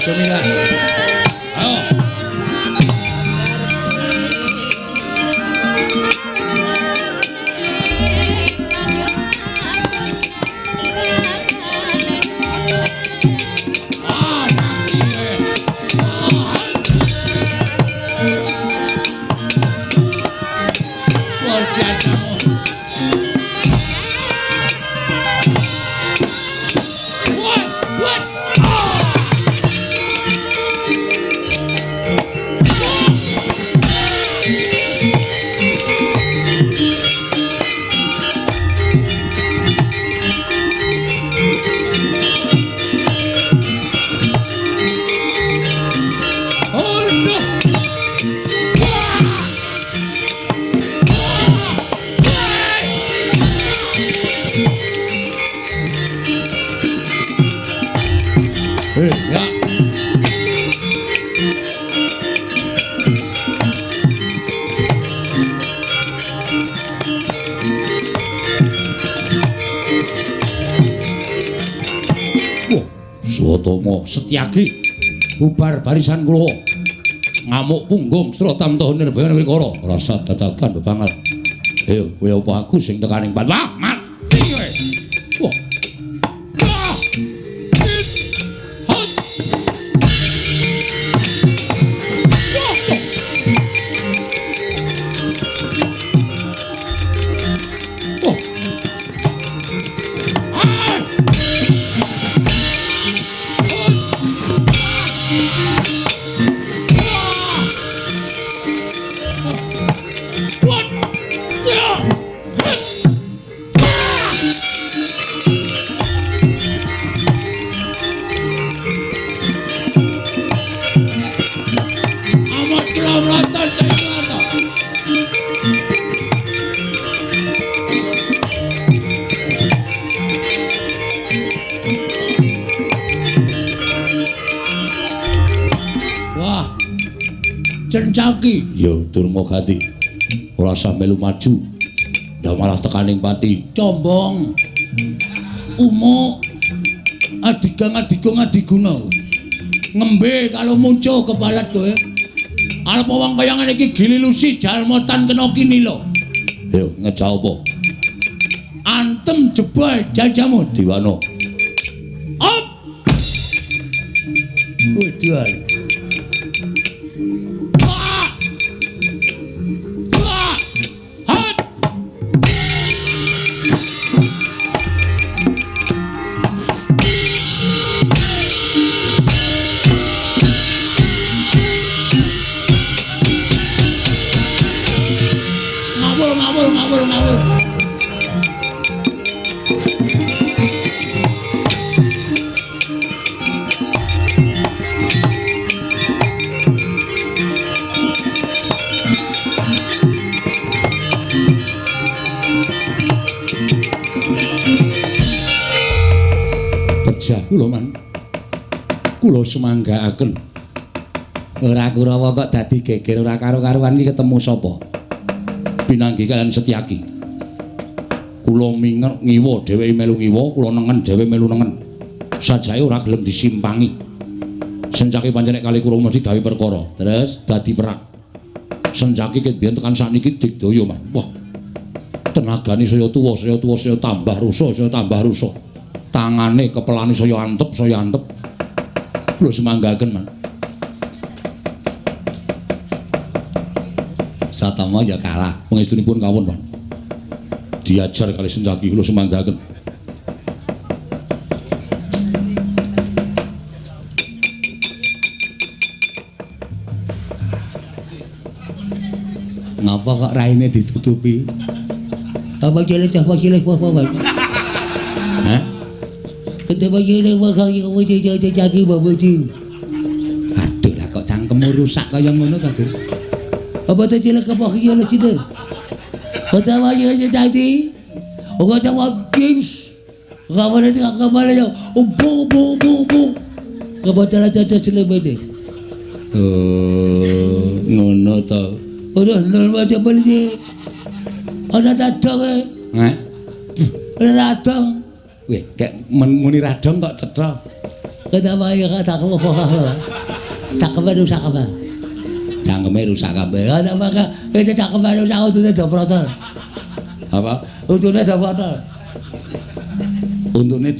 Bismillah. Ayo. Setyaki bubar barisan kula ngamuk punggung stra tamtaha nirbaya wikara rasa dadakan bebanget ayo kowe apa aku sing tekaning pat wah mati kowe wah Cencaki yo durma ganti ora usah melu maju ndak malah tekaning pati combong umuk adiguna ngembe kalau muncul kebalat kowe arep wong kayangan iki gililusi jalmotan kena kini lho yo ngejauh apa antem jebol jajamu diwana op wedan ngawur Pejah kula man kula semanggaaken ora Kurawa kok dadi geger ora karo-karuan iki ketemu sapa pinanggi kalian Setyaki kula minger ngiwa dheweke melu ngiwa kula nengen dhewe melu nengen sajae ora gelem disimpangi Sencaki pancen nek kali kula mesti gawe perkara terus dadi perang Sencaki ket biyen tekan sakniki digdaya man wah tenagane saya tuwa saya tambah rusa tangane kepelane saya antep kula semanggaken man Satama ya kalah pangestunipun kawon man diajar kali Sencaki kula semanggaken ngapa kok raine ditutupi apa cilik hah ketemu cilik bakal kowe jadi baboji aduh lah kok cangkemmu rusak kaya ngono ta Dur apa ta cilik apa iki ana sinten ketemu cilik jadi ora ta waging kawane iki kamane yo bu kebetulan ada selebete ngono ta ora normal aja beli ana dadong ada dadong weh kayak muni radong kok cetha Kenapa ya tak cakep rusak apa? Cangkeme rusak kabeh. Kenapa itu cakep rusak untune do protol. Apa? Untune do protol. Untune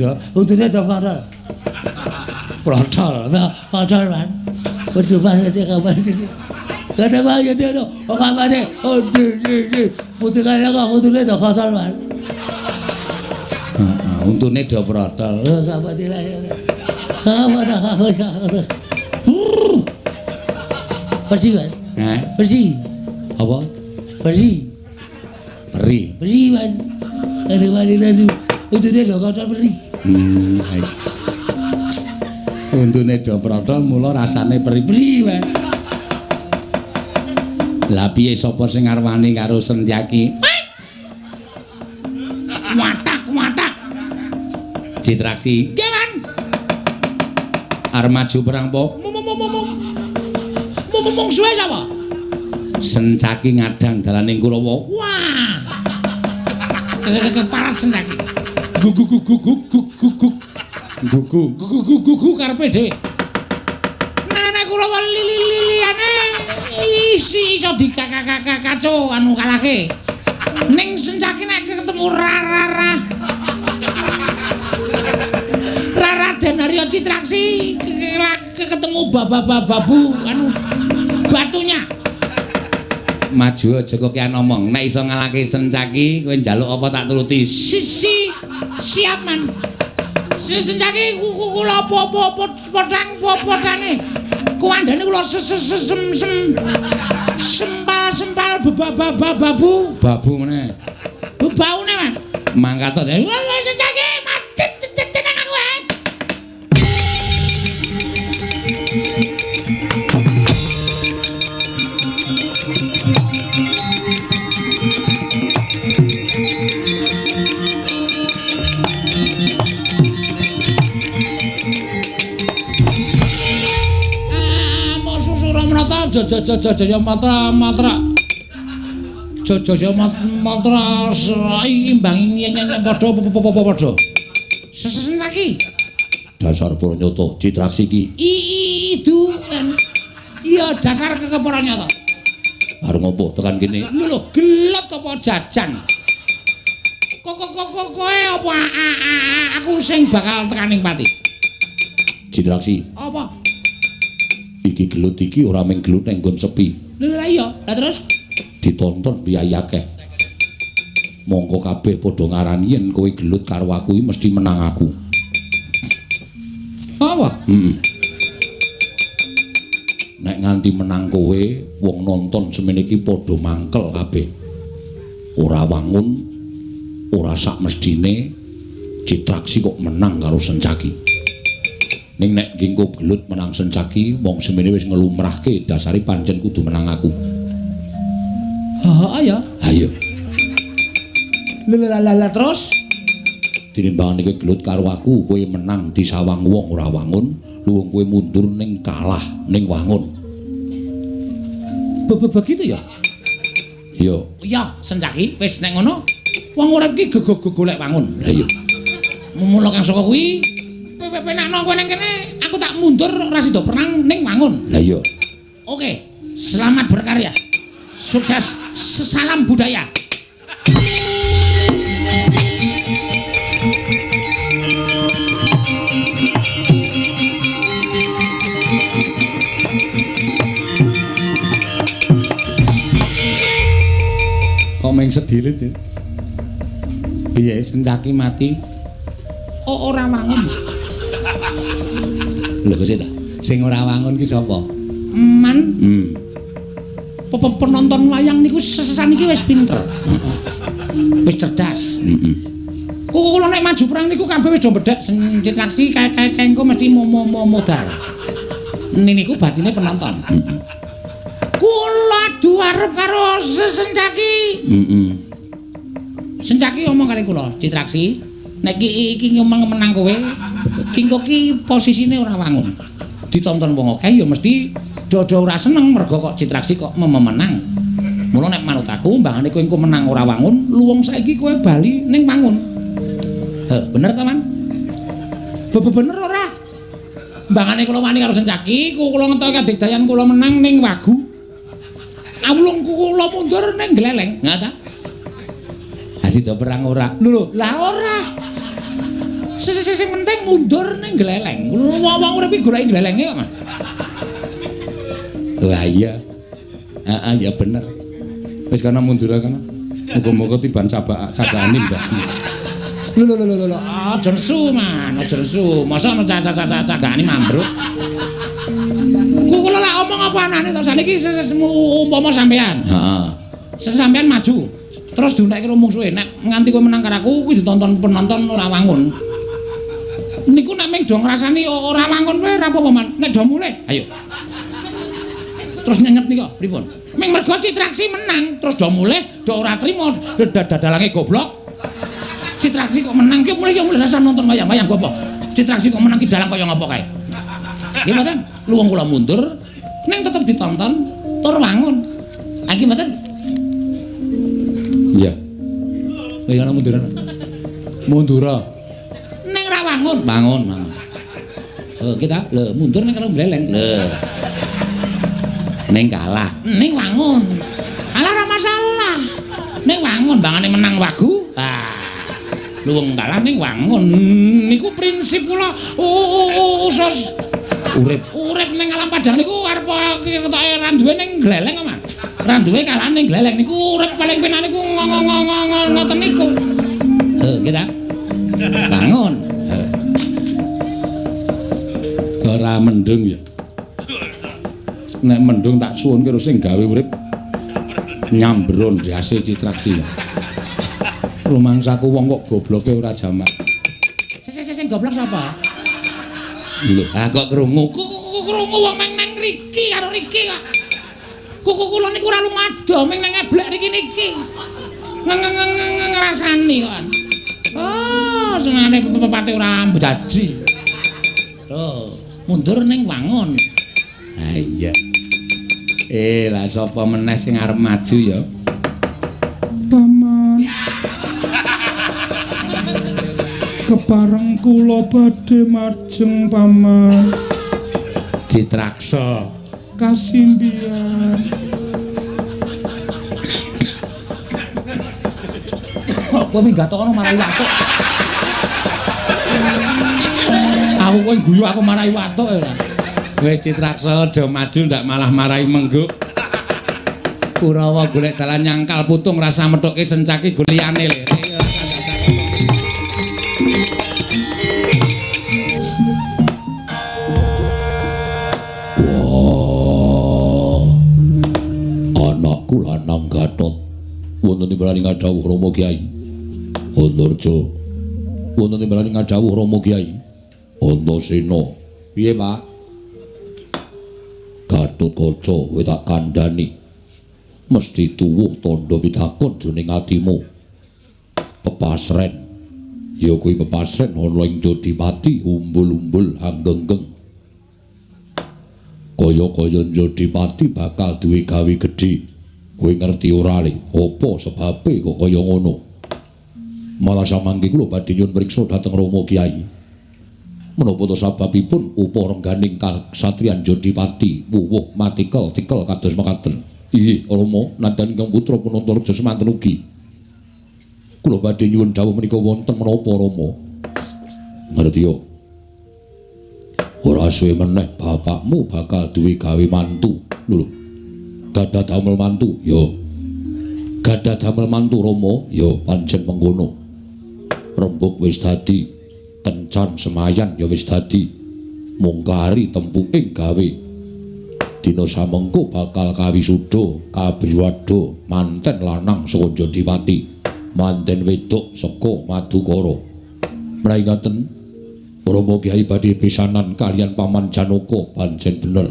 do protol. Protol. Nah, protol man. Berdepan itu kabar itu. Kenapa ya dia tuh? Oh kabarnya. Oh di. Putih kaya kok untune do protol man. Untune do protol. Kabar dia. Bersih kan? Bersih. Apa? Bersih. Beri kan? Ada mana itu dia do kotor beri. Untune do protol mula rasane beri kan? Lah piye sapa sing arwani karo Sentyaki? Watak. Citraksi. Keman. Arep maju perang po. Mung suwe sapa? Sentyaki ngadang dalaning Kurawa. Wah. Keparat Sentyaki. Gugu karepe dhewe. Nek Kurawa liyane iso dikakaco anu kalake. Ning Sentyaki nek ketemu Rara Den Arya Citraksi ketemu babu anu batunya. Maju aja kok kian omong. Nek iso ngalahke Sentyaki kowe njaluk apa tak turuti. Siap man. Sentyaki kula apa potang-potane. Kuandane kula sempal babu. Babu meneh. Baune man. Mangkat to. Sentyaki mati tenang aku. Jajaya matra Jajaya matra imbang padha Sentyaki dasar Pranyata Citraksi iki itu iya dasar Pranyata arep ngopo tekan kene lho gelet apa jajan koe apa aku sing bakal tekaning pati Citraksi apa iki gelut iki ora mung gelut ning nggon sepi. Lha iya, lah terus ditonton biaya akeh. Mongko kabeh padha ngarani yen kowe gelut karo aku iki mesti menang aku. Apa? Nek nganti menang kowe, wong nonton semene iki padha mangkel kabeh. Ora wangun, ora sak mestine Citraksi kok menang karo Sentyaki. Ning nek engko gelut menang Sentyaki wong semene wis ngelumrahke dasari pancen kudu menang aku. Ha ya. Ayo. Lala terus dinimbangane kowe gelut karo aku kowe menang disawang wong ora wangun, luwung kowe mundur ning kalah ning wangun. Begitu ya? Iya. Iya, Sentyaki wis nek ngono wong urip iki golek wangun. Lah iya. Mula kang saka kuwi penakno kowe nang kene aku tak mundur ora sida perang ning wangun. Lah iya. Oke, selamat berkarya. Sukses. Salam budaya. Kok meng sedilit ya? Piye Sentyaki mati? Oh, ora wangun. Lho kok ta? Sing ora wangun ki sapa? Man. Penonton wayang niku sesesan iki wis pinter. Wis cerdas. Kula nek maju perang niku kabeh wis do mbedhek Citraksi kae engko mesti modal. Niku batine penonton. Kula duarep karo Sentyaki. Sentyaki omong kali kula, Citraksi, nek iki ngomong menang kowe, kingko ki posisine ora wangun. Ditonton wong akeh ya mesti dodo ora seneng mergo kok Citraksi kok menang. Mula nek manut aku mbangane kowe engko menang ora wangun, luwung saiki kowe bali ning wangun. Bener ta, Man? Bener ora? Mbangane kula wani karo Sencaki, kula ngetoke kadigdayan kula menang ning Wagu. Awulung kula mundur ning Gleleng, ngata. Asida perang ora. Lho, lah ora. Sing penting mundur ning Gleleng. Wong urip iki goleki Glelenge kok, Mas. Lah iya. Heeh, ya bener. Wis kana mundur kana. Muga-muga tiban sabane Mbak. Lho, aja nesu, Man, aja nesu. Masa ana cagane mambruk. Kula lak omong apa anane to saniki umpama sampean. Heeh. Sesampean maju. Terus diunekke mungsuhe nek nganti kowe menang karo aku kuwi ditonton penonton ora wangun. Niku nek ming do ngrasani ora wangun kowe ora apa-apa, Man. Nek do mulih, ayo. Terus nyenyet nika pripun? Ming mergo Citraksi menang, terus do mulih, do ora trimo dadalange goblok. Citraksi kok menang ki mulih ya mulih rasa nonton wayang-wayang apa? Citraksi kok menang ki dalang kaya ngapa kae? Nggih mboten, luwung kula mundur ning tetep ditonton tur wangun. Ha iki mboten? Iya. Ayo ana munduran. Mundura. Ning ra wangun, bangun. Kita lho mundur ning karo Gleleng. Lho. Ning kalah, ning wangun. Kalah ora masalah. Ning wangun bangane menang Wagu. Luwung kalah ning wangun. Niku prinsip kula usus urip ning alam padang niku arep ketoke ra duwe ning Gleleng kok, Mas. Ra duwe kalah ning Gleleng niku urip paling penak niku ngoten niku. Kita bangun. Ora mendung ya. Nek mendung tak suwun karo sing gawe urip nyambron ndase Citraksi. Rumangsaku wong kok gobloke ora jamak. Sing goblok sapa? Lho, kok krungu wong nang riki karo riki kok. Kuku kula niku ora lumado ming nang eblek riki niki. Ngrasani kok. Oh, senengane pepate ora mbaji. Loh, mundur ning wangun. Ha iya. Lah sapa meneh sing arep maju ya? Paman. Kepareng kula badhe majeng Paman. Citraksa kasimbian. Kowe minggat kono marai watuk. Aku kowe guyu aku marai watuk ora. Wis Citraksa aja maju ndak malah marai mengguk. Kurawa golek dalan nyangkal putung rasa methuke Sencaki goliyane le. Anakku lanang Gatot wonten timbrani ngadhawuh Rama Kyai Antarja wonten timbrani ngadhawuh Rama Kyai Antasena piye Pak Gatotkaca kowe tak kandhani mesti tuwuh tandha pitakon jroning atimu pepasren ya kuwi pepasren ana ing Jodipati umbul-umbul anggenggeng kaya-kaya Jodipati bakal duwe gawe gedhe kowe ngerti ora le apa sebabe kok kaya ngono malah samangke kula badhe nyuwun priksa dhateng Rama Kyai menapa to sababipun upa rengganing kasatriyan Jodipati wuwuh matikel tikel kados mekaten. Iye Rama nandan ingkang putra Punantarja semanten ugi kula badhe nyuwun dawuh menika wonten menapa Rama ngerti yo ora suwe meneh bapakmu bakal duwe gawe mantu lho gadah damel mantu yo gadah damel mantu Rama yo pancen mengkono rembug wis dadi kencan semayan ya wis dadi mungkari tempuking gawe dina samengko bakal kawisuda kabriwada manten lanang saka Jodipati manten wedok saka Madukara mlayu ngaten Rama Kyai badhe pisanan kalian Paman Janaka pancen bener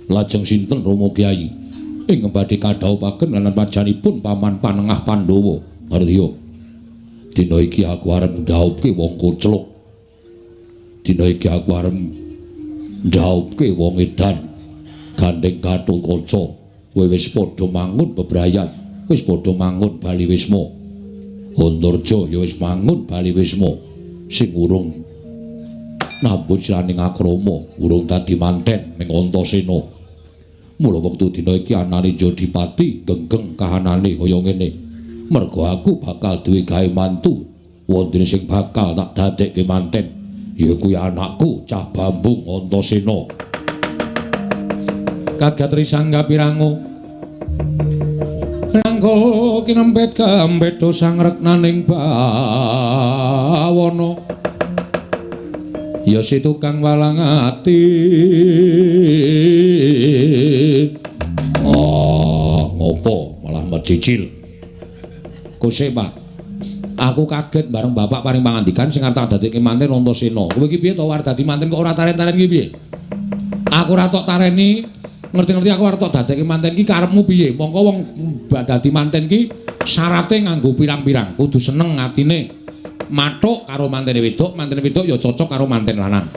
lajeng sinten Rama Kyai ing badhe kadhawuhaken lan pajanipun Paman Panengah Pandhawa ngerti dina iki aku arep ndhawuhke wong koclok dina iki aku arep ndhawuhke wong edan gandeng Gatotkaca kowe wis padha mangun bebrayan wis padha mangun Bali Wisma Antarja ya wis mangun Bali Wisma sing urung Nampun siraning akrama urung dadi manten ning Antasena. Mula wektu dina iki anane Jodipati genggeng kahanane kaya ngene. Merga aku bakal duwe gawe mantu wonten sing bakal tak dadekke manten. Ya kuwi anakku Cah Bambung Antasena. Kagatri Sangga Pirango Rangga kinempet kambedha sang reknaning bawana. Ya si tukang walang ati. Ngopo malah mecicil. Kose, Pak. Aku kaget bareng bapak paring pangandikan sing arep dadekke manten Antasena. Kowe iki piye to arep dadi manten kok ora taren-taren iki piye? Aku ora tok tareni, ngerti-ngerti aku arep tok dadekke manten iki karepmu piye? Mongko wong dadi manten iki syarate nganggo pirang-pirang, kudu seneng atine. Mathuk karo mantene wedok ya cocok karo manten lanang.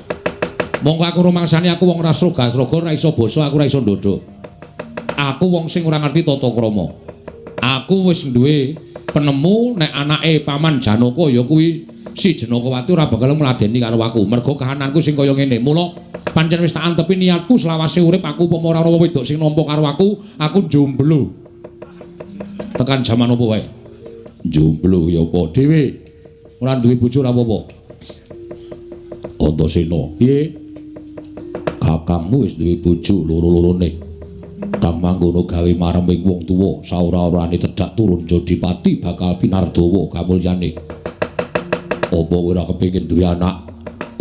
Monggo aku rumangsani aku wong ora sroga-sroga, ora iso basa, aku ora iso ndodho. Aku wong sing ora ngerti tata krama. Aku wis duwe penemu nek anake Paman Janaka ya kuwi si Janakawati ora bakal mladeni karo aku. Mergo kahananku sing kaya ngene. Mula pancen wis tak antepi niatku selawase urip aku upama ora ana wedok sing nampa karo aku jomblo. Tekan jaman apa wae. Jomblo ya apa dhewe. Ora duwe bojo ora apa-apa. Antasena, piye? Kakangmu wis duwe bojo loro-lorone. Kang mangkono gawe mareming wong tuwa, saora-orane tedhak turun Jodipati bakal pinardawa kamulyane. Apa kowe ora kepengin duwe anak?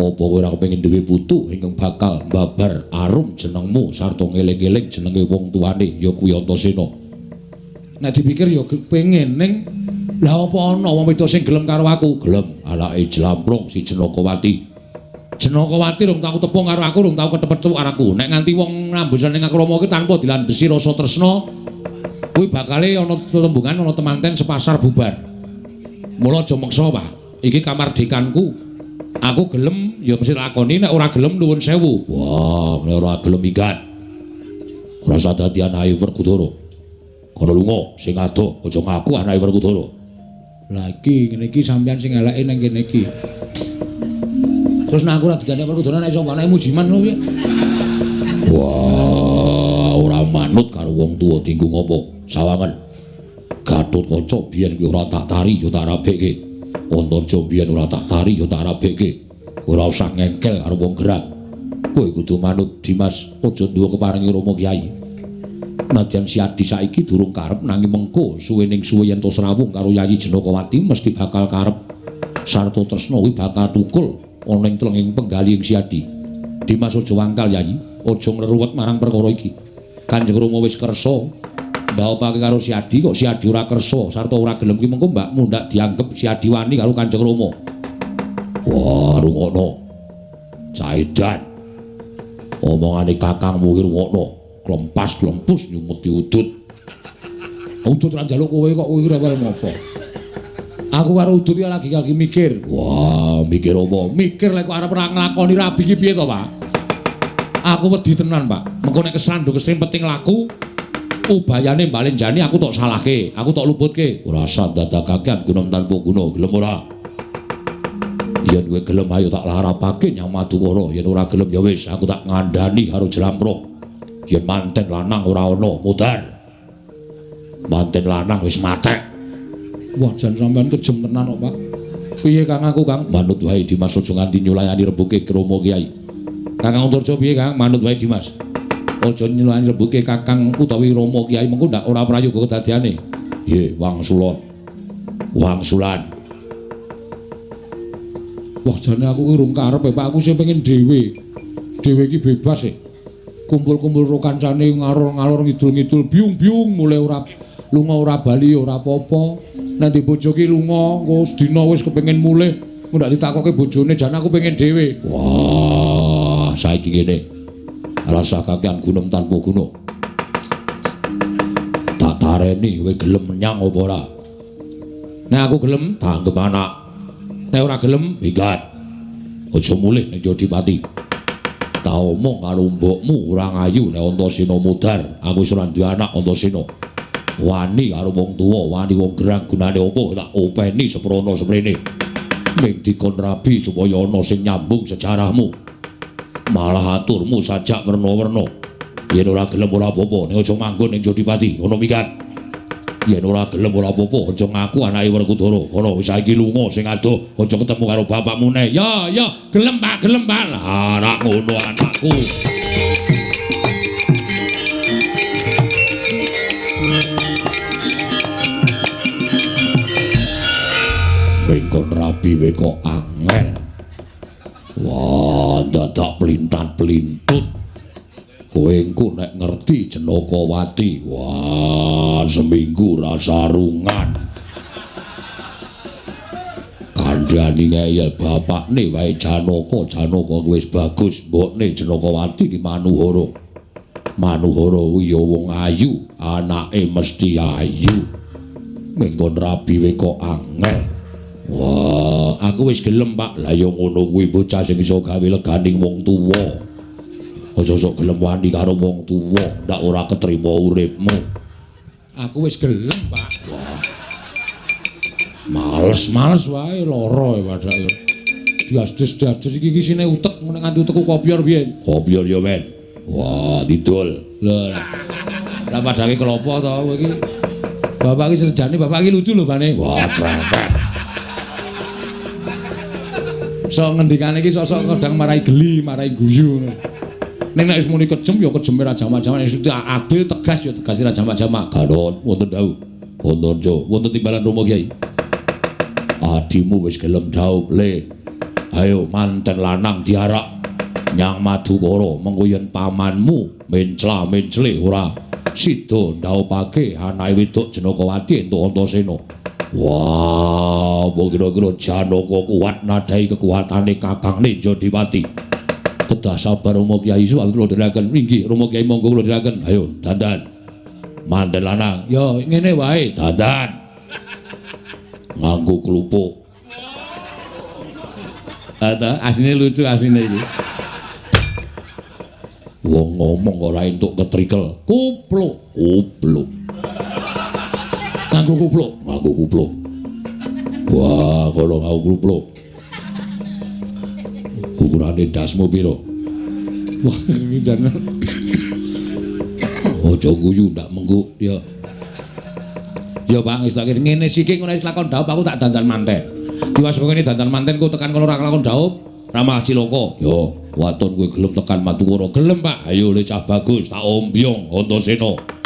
Apa kowe ora kepengin duwe putu ingkang bakal mbabar arum jenengmu sarta ngeling-eling jenenge wong tuane ya kuwi Antasena. Nek dipikir ya kepengin ning lah apa ana wong wedok sing gelem karo aku? Gelem, anake Jlamprung si Janakawati. Janakawati rung tau tepung karo aku, rung tau ketepet karo aku. Nek nganti wong nambusan ning akrama iki tanpa dilandhesi rasa tresna, kuwi bakale ana tembungan ana temanten sepasar bubar. Mula aja meksa, Pak. Iki kamardikanku. Aku gelem ya mesti lakoni, nek ora gelem nuwun sewu. Wah, nek ora gelem minggat. Ora usah dadi anake Werkudara. Kono lunga sing adoh, aja ngaku anake Werkudara. Lah iki ngene iki sampeyan sing eleke nang kene iki. Terus nek aku ora digandeng Werkudara nek iso anake mujiman lho piye? Wah, ora manut karo wong tuwa dinggo ngopo? Sawangen. Gatotkaca biyen kuwi ora tak tari ya tak rabekke. Antarja biyen ora tak tari ya tak rabekke. Ora usah ngengkel karo wong gerak. Kowe kudu manut Dimas, aja duwe keparengi Rama Kyai. Nadyan si Adi saiki durung karep nanging mengko suwening suwe yen to srawung karo Yayi Janakawati mesti bakal karep sarta tresna kuwi bakal tukul ana ing tlenging penggali ing si Adi. Dimas aja wangkal Yayi, aja ngruwet marang perkara iki. Kanjeng Rama wis kersa ndhawuhake karo si Adi kok si Adi ora kersa sarta ora gelem ki mengko mbakmu ndak dianggep si Adi wani karo Kanjeng Rama. Wah, rungokno. Caidan. Omongane kakangmu ki rungokno. Klempas-klempus nyumeti udut. Udut ra njaluk kowe kok kowe rewel ngopo? Aku karo udut ya lagi mikir. Wah, mikir apa? Mikir lek arep ora nglakoni rabi iki piye to, Pak? Aku wedi tenan, Pak. Mengko nek kesandung kesrimpeting laku, ubayane balenjani aku tok salahke, aku tok luputke. Ora usah dadakaken gunem tanpa guna, gelem ora? Yen kowe gelem ayo tak larapake Nyang Madukara, yen ora gelem ya wis aku tak ngandani karo Jlamprung. Yen manten lanang ora ana, mudhar. Manten lanang wis matek. Wah, jan sampean kejem tenan kok, Pak. Piye Kang aku, Kang? Manut wae Dimas aja nganti nyulayani rebuke Rama Kyai. Kakang Antarja piye, Kang? Manut wae Dimas. Aja nyulayani rebuke Kakang utawi Rama Kyai mengko ndak ora prayoga kedadiane. Nggih, wangsulan. Wangsulan. Wah, jane aku ki urung karep, Pak. Aku sing pengen dhewe. Dhewe iki bebas e. Kumpul-kumpul karo kancane ngalor-ngalor ngidul-ngidul biung-biung mulai ora lunga ora bali ora apa-apa. Nek di bojo ki lunga wis dina wis kepengin mulih, ndak ditakoke bojone jane aku pengen dhewe. Wah, saiki ngene. Rasa kakean gunem tanpa guna. Tak tareni kowe gelem menyang apa ora? Nek aku gelem tak anggap anak. Nek ora gelem minggat. Aja mulih ning Jodipati. Tak omong karo mbokmu ora ngayu nek Antasena mudhar. Aku wis ora duwe anak Antasena. Wani karo wong tuwa, wani wong gerang gunane apa tak openi seprono seprene. Ming dikon rabi supaya ana sing nyambung sejarahmu. Malah aturmu sajak werna-werna. Yen ora gelem ora apa-apa, ning aja manggon ning Jodipati, ngono mikat. Yen ora gelem ora apa-apa, aja ngaku anake Werkudara. Ngono wis saiki lunga sing adoh, aja ketemu karo bapakmu neh. Ya, gelem Pak, gelem Pak. Lah, rak ngono anakku. Bengkon rabi we kok angel. Wah, dadak plintat-plintut. Kowe engko nek ngerti Janakawati, wah seminggu rasa rungan. Kandhani ngeyel bapakne wae Janaka wis bagus, mbokne Janakawati ki Manuhara. Manuhara kuwi ya wong ayu, anake mesti ayu. Mengkon rabi we kok angel. Wah, aku wis gelem, Pak. Lah ya ngono kuwi bocah sing iso gawe leganing wong tuwa. Aja sok gelem wani karo wong tuwa, ndak ora ketrima uripmu. Aku wis gelem, Pak. Wah. Males wae lara ya padake. Diasdes iki isine utek meneng nganti utekku kopior biyen. Kopior ya, men. Wah, didol. Lah padake kelopo to kowe iki. Bapak iki serjane bapak iki lucu lho, Bane. Wah, cerewet. So ngendikane iki sosok kadang marai geli, marai guyu ngono. Nek wis muni kejem ya kejeme ra jamak-jamak, nek adil tegas ya tegas ra jamak-jamak. Ganon wonten dawuh. Wonten jo, wonten timbalan Romo Kyai. Adimu wis gelem dawuh, Le. Ayo manten lanang diarak nyang Madukara mengko yen pamanmu mencla-mencle ora sida ndhawuhake anake wedok Janakawati entuk Antasena. Wah, apa kira-kira Janaka kuat nadai kekuatane kakangne Jodipati. Kedah sabar Romo Kyai suwun kula dherekaken. Inggih, Romo Kyai monggo kula dherekaken. Ayo, dandan. Manten lanang. Ya ngene wae, Dandan. Nganggo klupuk. Ada asine lucu asine iki. Wong ngomong ora entuk ketrikel. Kupluk. Nganggo kupluk. Wah, kalau nganggo kupluk. Ukurane dasmu pira? Wah, iki jan. Aja guyu ndak mengguk ya. Ya Pak, wis tak kira ngene sithik ngono wis lakon dhaup aku tak dandan manten. Diwas kene dandan manten ku tekan kono ora lakon dhaup, ramah cilaka. Yo, waton kowe gelem tekan Madukara. Gelem Pak. Ayo le cah bagus, tak ombyong Antasena.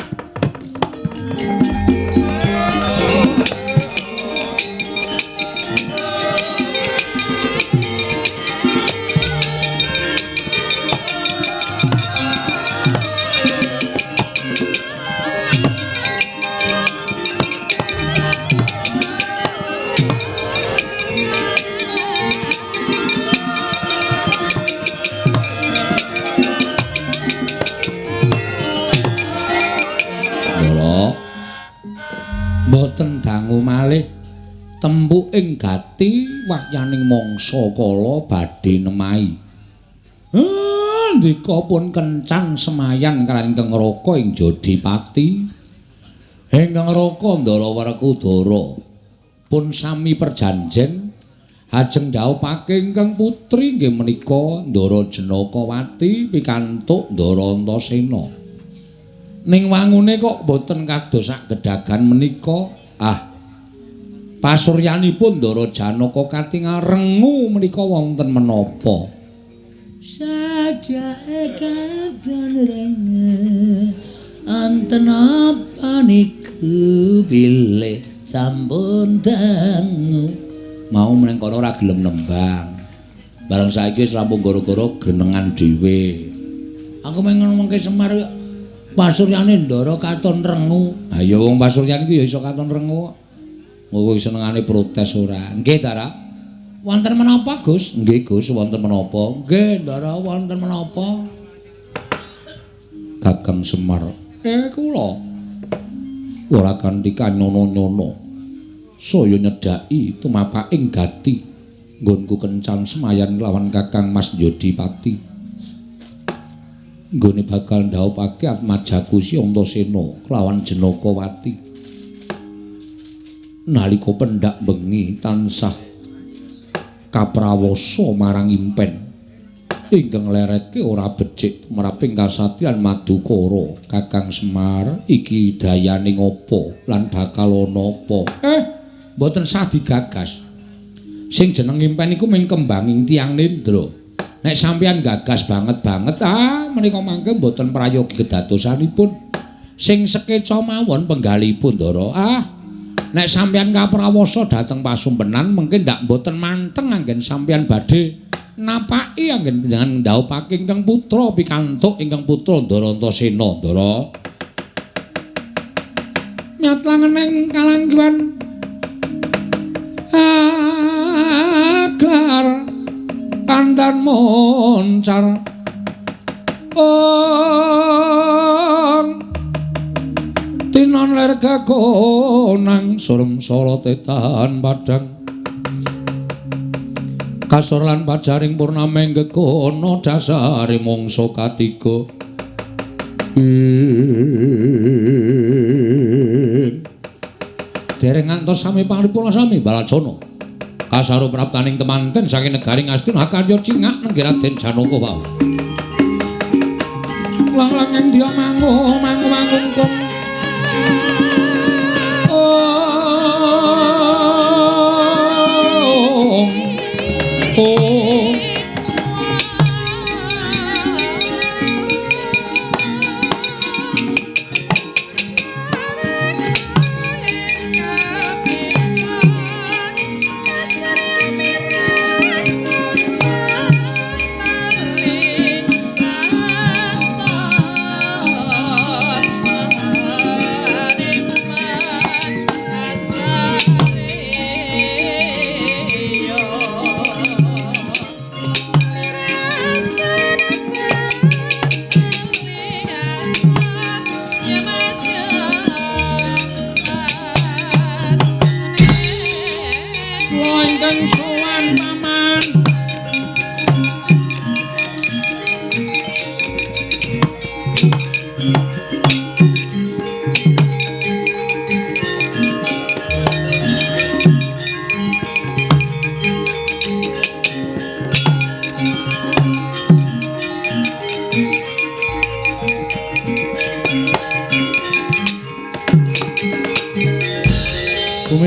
Tembuk ing gati wahyaning mangsa kala badhe nemahi. Ndika pun kencan semayan kaliyan Raka ing Jodipati. Ingkang Raka Ndara Werkudara pun sami perjanjen ajeng dhawuhake ingkang putri nggih menika Ndara Janakawati pikantuk Ndara Antasena. Ning wangune kok boten kados sak gedhagan menika. Pasuryanipun Ndara Janaka katingal rengu menika wonten menapa? Sajake katon rengu anten apa niku bilih sampun dangu. Mau meneng kono ora gelem nembang. Bareng saiki wis rampung gara-gara genengan dhewe. Aku mung ngomongke Semar pasuryane Ndara katon rengu. Ha ya wong pasuryan iki ya iso katon rengu. Kowe senengane protes ora? Nggih, Dara. Wonten menapa, Gus? Nggih, Gus, wonten menapa? Nggih, Ndara, wonten menapa? Kakang Semar. Kula ora kanthi kanyono-nyono. Saya nyedhaki tumapaking gati nggonku kencan semayan lawan Kakang Mas Jodipati. Nggone bakal ndhawuhake Atmajaku Si Antasena kelawan Janakawati. Nalika pendak bengi tansah kaprawasa marang impen ingkang leretke ora becik tumraping kasatyan Madukara. Kakang Semar iki dayane ngopo lan bakal ana apa? Mboten sah digagas. Sing jeneng impen iku mung kembanging tiyang nendra. Nek sampeyan gagas banget-banget menika mangke mboten prayogi kedadosanipun. Sing sekeca mawon penggalipun Ndara. Nek sampeyan kaprawasa dhateng pasumpenan mengke ndak mboten manteng anggen sampeyan badhe napaki anggen dengan ndhaupake ingkang putra pikantuk ingkang putra Ndara Antasena Ndara. Nyatlangeneng kalangguan aglar pandan moncar tinon ler kakonang surem sorotetan padang kasor lan pajaring purnameng gegono dasare mangsa katiga dereng ngantos sami pangripun sami Balacana kasaru praptaning temanten saking negaring Astina karya cingak nenggih Raden Janaka wau lang-lang dia mangung kong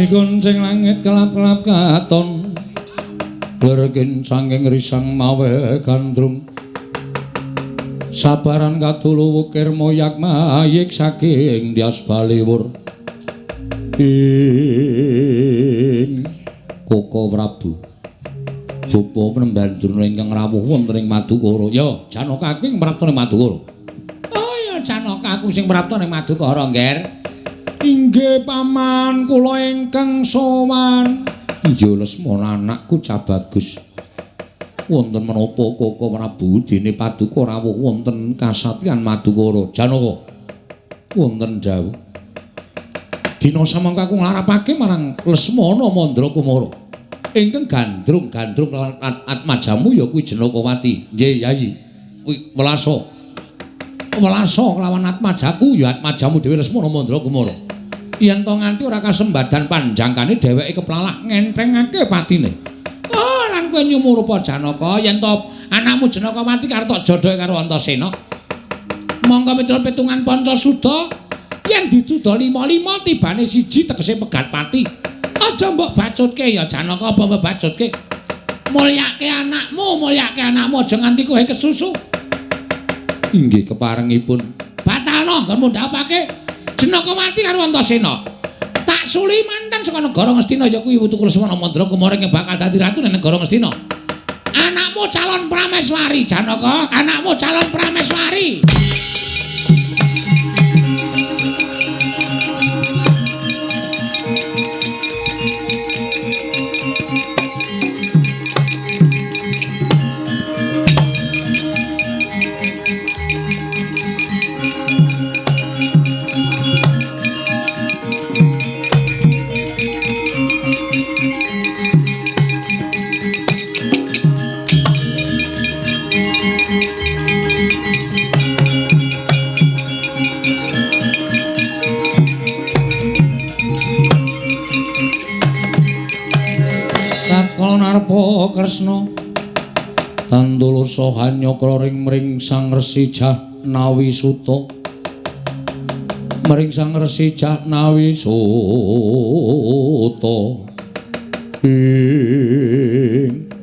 Kuncing langit kelap-kelap katon lergen sanging risang mawe gandrung sabaran katulu wukir moyak mayik saking dias baliwur ing Koko Prabu bapa penembandurna ingkang rawuh wonten ing Madukara. Ya Janaka aku sing prapta ning Madukara. Oh ya Janaka aku sing prapta ning Madukara, Ngger. Inggih paman kula ingkang sowan. Iya Lesmana anakku cah bagus. Wonten menapa Koko Prabu dene Paduka rawuh wonten kasatyan Madukara. Janaka. Wonten dawuh. Dina samangka aku nglarapake marang Lesmana Mandrakumara. Ingkang gandrung-gandrung lawan Atmajamu ya kuwi Janakawati. Nggih, Yayi. Kuwi Welasa. Welasa kelawan Atmajaku ya Atmajamu dhewe Lesmana Mandrakumara. Yen to nganti ora kasembadan panjangkane dheweke keplalah ngentrengake patine. Oh, lan kowe nyumur apa Janaka yen to anakmu Janakawati karo tok jodhoke karo Antasena. Monggo miturut pitungan Pancasuda yen dituda 5-5 tibane siji tegese pegat pati. Aja mbok bacutke ya Janaka apa mbok bacutke. Mulyake anakmu aja nganti kowe kesusu. Inggih keparengipun. Batalno nggonmu ndhapake Janakawati karo Antasena. Tak suli mantan saka negara Ngastina ya kuwi Wutuku Lesmana Mandrakumara yang bakal dadi ratu ning negara Ngastina. Anakmu calon prameswari Janaka, anakmu calon prameswari. Praja Kresna Tandulasa hanyakra ring-mring Sang Resi Jahnawi Suta mring Sang Resi Jahnawi Suta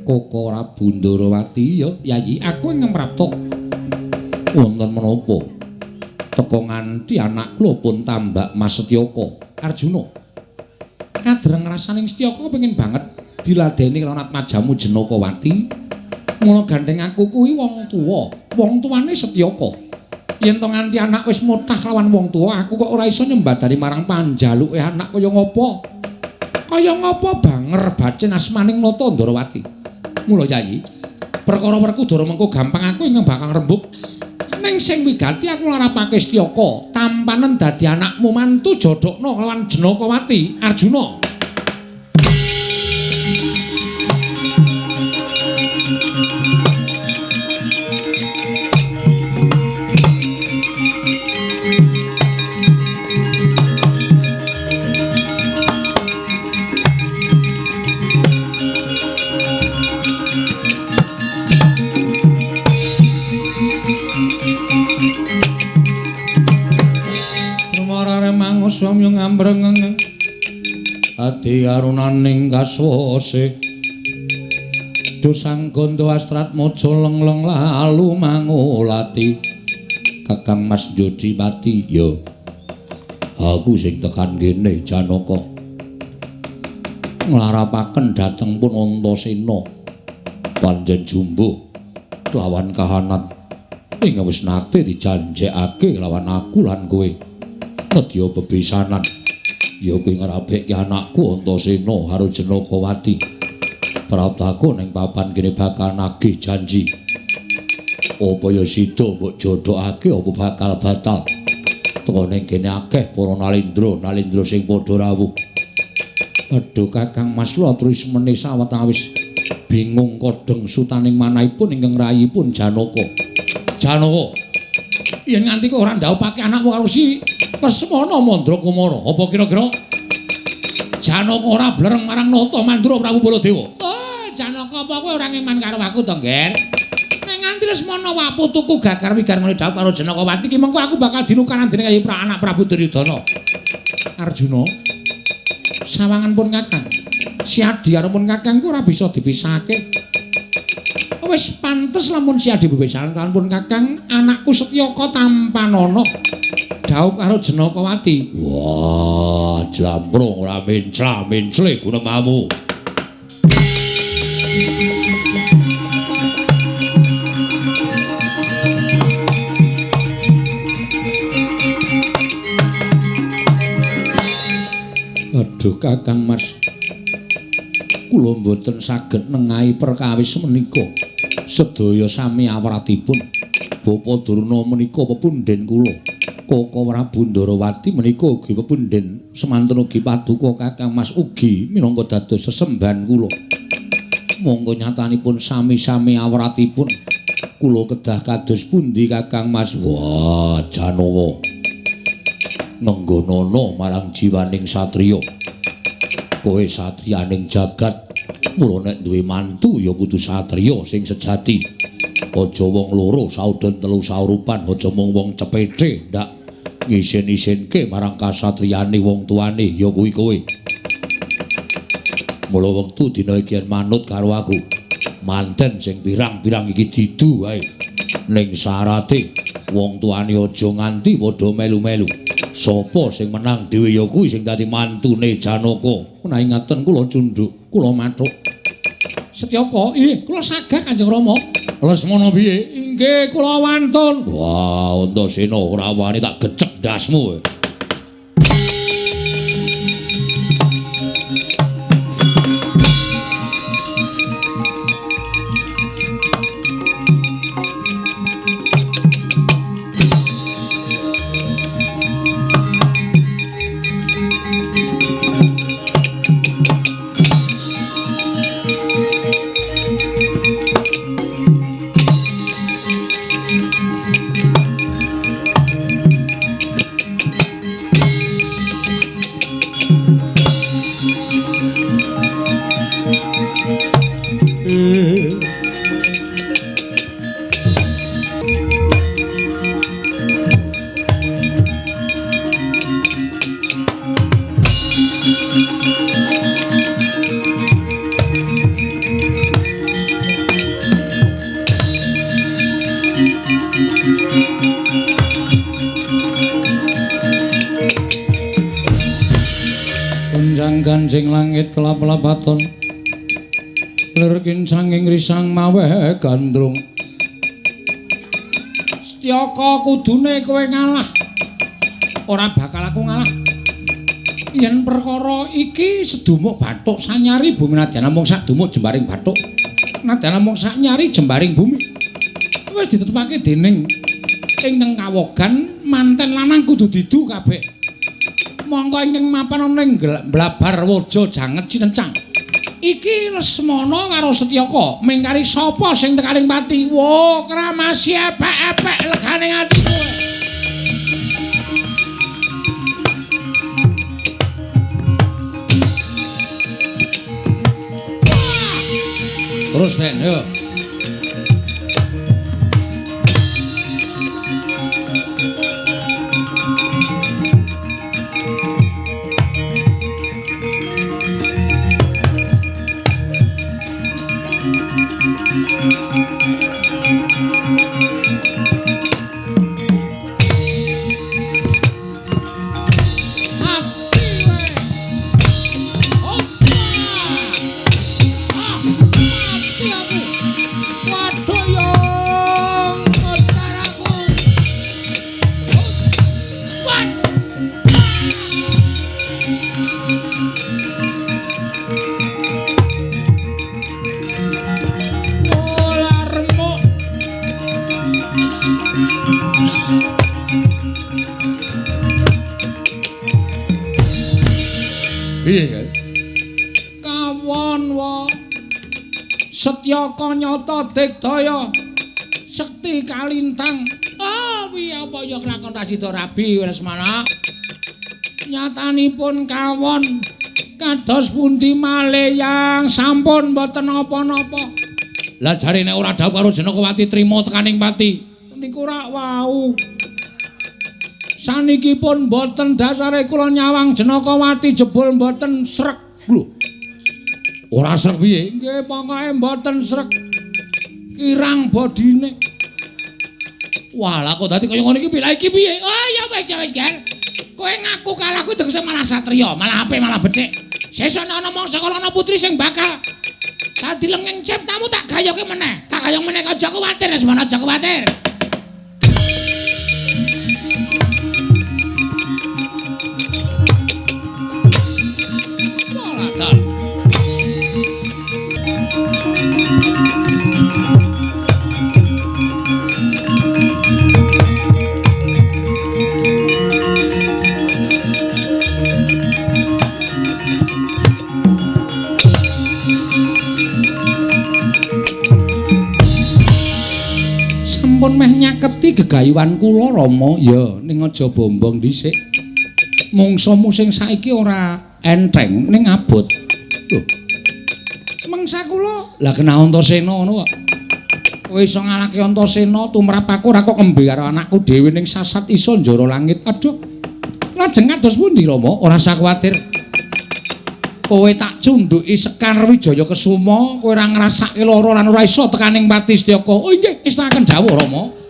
Koko Prabu Ndarawati ya Yayi aku ing ngemrapta wonten menapa teka nganti anak kula pun tambak Mas Setyaka Arjuna kadreng rasaning Setyaka pengin banget diladeni kelawan Atmajamu Janakawati mula gandeng aku kuwi wong tuwane Setyaka yen to nganti anak wis mutah lawan wong tuwa aku kok ora iso nyembadani marang panjaluke anak kaya ngopo banger bacen asmaning Nata Ndarawati mula Yayi perkara Werkudara mengko gampang aku ing bakal rembug ning sing wigati aku larapake Setyaka tampanen dadi anakmu mantu jodhokna lawan Janakawati Arjuna samya ngambreng ati arunaning kaswase dosang gondo astrat mojo lengleng lalu mangulati Kakang Mas Jodipati yo aku sing tekan kene Janaka nglarapaken dhateng pun Antasena panjen jumbuh lawan kahanan ing wis nate dijanjekake lawan aku lan kowe nedya bebesanan ya kuwi ngrabeke anakku Antasena karo Janakawati prataku ning papan kene bakal nagih janji apa ya sida mbok jodhokake apa bakal batal teko ning kene akeh para nalindra sing padha rawuh aduh Kakang Mas kula aturi semene sawetawis bingung kodheng sutaning manahipun ingkang rayipun Janaka yen nganti kok ora ndhawuhake anakmu karo si Lesmana Mandrakumara apa kira-kira Janaka ora blereng marang Nata Mandura Prabu Baladewa oh Janaka apa kowe ora ngeman karo aku to Ngger nek nganti Lesmana wapu tuku gagar wigar ngene dhawuh karo Janakawati ki mengko aku bakal dinukaran dening kaya anak Prabu Duryudana Arjuna sawangan pun Kakang si Adi karo pun Kakang ku ora bisa dipisahake wis pantes lamun si Adi bebesanan kalian pun Kakang anakku Setyaka tampanana dhawuh karo Janakawati wah jlamprung ora mencla-mencle gunemamu aduh Kakang Mas kula mboten saged nengahi perkawis menika sedaya sami awratipun Bapa Durna menika pepunden kula Koko Prabu Ndarawati menika ugi pepunden semanten ugi paduka Kakang Mas ugi minangka dados sesembahan kula monggo nyatanipun sami-sami awratipun kula kedah kados pundi Kakang Mas wah Janaka nenggonana marang jiwaning satriya kowe satriyaning jagat mula nek duwe mantu ya kudu satriya sing sejati aja wong loro sauden telu saurupan aja mung wong cepethe ndak ngisin-isinke marang kasatriyane wong tuane ya kuwi kowe mula wektu dina iki manut karo aku manten sing pirang-pirang iki didu wae ning syarate wong tuane aja nganti padha melu-melu sapa sing menang dhewe ya kuwi sing dadi mantune Janaka menawi ngaten kula cundhuk kula mathuk Setyaka kula sagah Kanjeng Rama Lesmana piye inggih kula wantun wah Antasena ora wani tak gecek ndasmu Kunjang ganjing langit kelap-lapaton lir kincanging risang mawe gandrung Setyaka kudune kowe ngalah ora bakal aku ngalah yen perkara iki sedumuk bathuk sanyari bumi nadyan mung sak dumuk jembaring bathuk nadyan mung sak nyari jembaring bumi wis ditetepake dening ingkang kawogan manten lanang kudu didu kabeh monggo ingkang mapan ning blabar waja janget cinencang iki Lesmana karo Setyaka mingkari sapa sing tekaning pati wo kramasi epek-epek legane ati kowe terus Den yo Setyaka nyata digdaya sekti kalintang wi apa ya kelakon tasida rabi Lesmana nyatanipun kawon kados pundi malih yang sampun mboten napa-napa lah jarene ora dawuh karo Janakawati trima tekaning pati niku rak wau sanikipun mboten dasare kula nyawang Janakawati jebul mboten srek lho ora srek piye? Nggih, pokoke mboten srek. Kirang bodine. Wah, lah kok dadi kaya ngono iki piye? Oh, ya wis, Ger. Kowe ngaku kalah kuwi tegese malah satriya, malah apik, malah becik. Sesuk ana mangsa kala ana putri sing bakal dadi lengeng cep tamu tak gayoke meneh. Tak gayong meneh aja kuwatir, Lesmana aja kuwatir. Meh nyaketi gegayuhan kula Rama ya ning aja bombong dhisik mungsamu sing saiki ora enteng ning abot lho mangsa kula lah kena Antasena ngono kok kowe iso ngalahke Antasena tumrap aku ora kok kembe karo anakku dhewe ning sasat iso njara langit aduh lajeng kados pundi Rama ora usah kuwatir kowe tak cundhuki Sekar Wijaya Kesuma kowe ora ngrasake lara lan ora iso tekaning pati Setyaka oh nggih istanaken dawuh Rama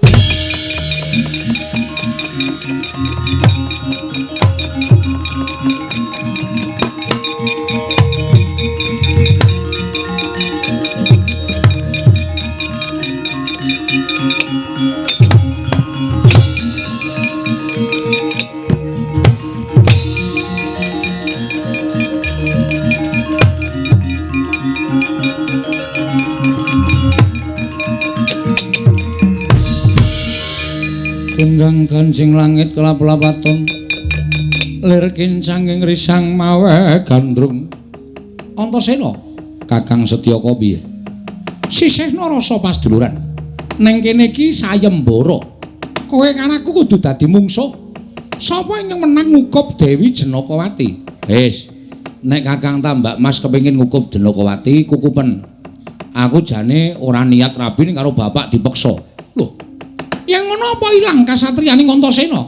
Tunggang ganjing langit kelap-lapaton lir kincanging risang mawe gandrung Antasena Kakang Setyaka piye sisihna rasa pasduluran ning kene iki sayembara kowe kanaku kudu dadi mungsuh sapa ingkang menang ngukup Dewi Janakawati wis nek Kakang Tambak Mas kepengin ngukup Janakawati kukupen aku jane ora niat rabi ning karo bapak dipeksa lho yang ngono apa ilang kasatriyaning Antasena?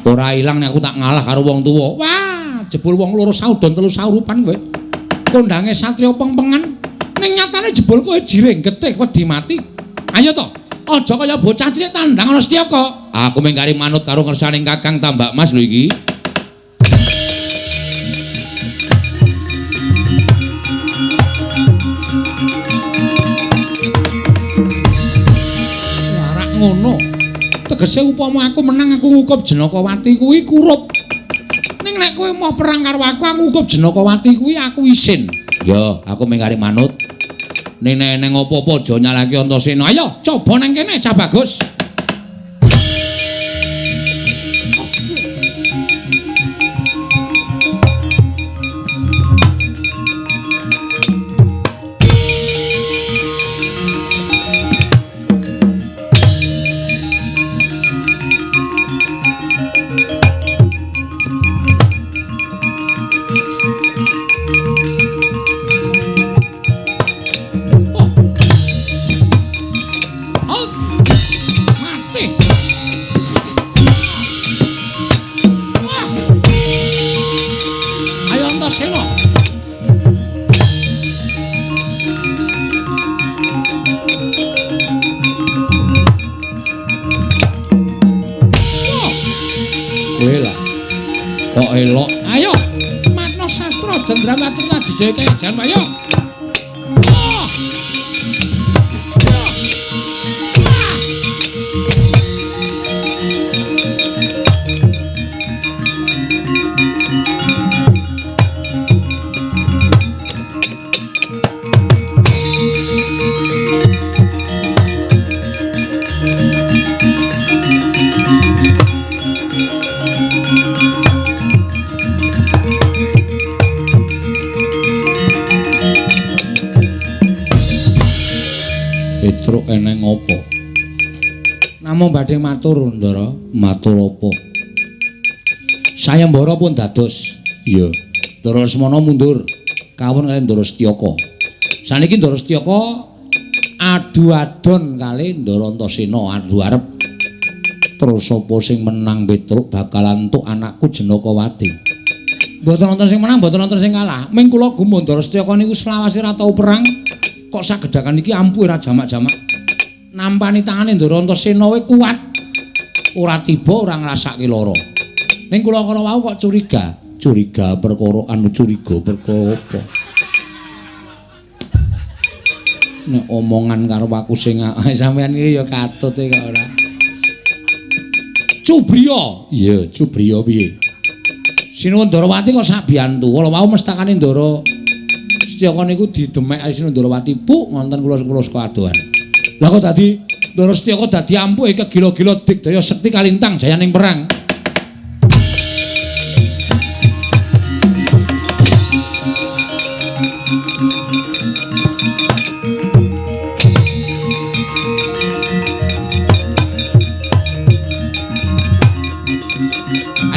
Ora ilang nek aku tak ngalah karo wong tuwa. Wah, jebul wong loro saudon telu saurupan kowe. Kondange satriya pengpengan. Ning nyatane jebul kowe jiring getih wedi mati. Ayo to, aja kaya bocah cilik tandang ana Setyaka. Aku mengkari manut karo ngersaning Kakang Tambak Mas lho iki. Warak ngono. Tegese upama aku menang aku ngukup Jenakawati kuwi kurup. Ning nek kowe mau perang karo aku ngukup Jenakawati kuwi aku isin. Ya, aku mengkari manut. Ning nek apa-apa aja nyalahke Antasena. Ayo, coba nang kene, Cah Bagus. Elok. Ayo, Matno Sastra Jendrawatena dijeke jan ayo. Petruk eneng apa? Namung badhe matur, Ndara. Matur apa? Sayembara pun dados. Iya. Ndara Lesmana mundur kawon kaliyan Ndara Setyaka. Saniki Ndara Setyaka adu-adon kali Ndara Antasena adu arep. Terus apa sing menang Petruk bakal entuk anakku Jenakawati. Mboten wonten sing menang, mboten wonten sing kalah. Ming kula gumun Ndara Setyaka niku selawase ra tau perang. Kok sagedakan iki ampuh ora jamak-jamak. Nampani tangane Ndara Antasena wae kuat. Ora tiba ora ngrasake lara. Ning kula kala wau kok curiga. Curiga perkara curiga perkara apa? Nek omongan karo aku sing sampean iki ya katut kok ora. Cubriya. Iya, Cubriya piye? Sinuwun Ndarawati kok sabiyantu. Kala wau mestakane Ndara Setyaka niku didemek Sinuwun Ndarawati, "Bu, wonten kula saka adohan." Lah kok dadi Ndara Setyaka dadi ampuh kegila-gila digdaya sekti kalintang jayaning perang.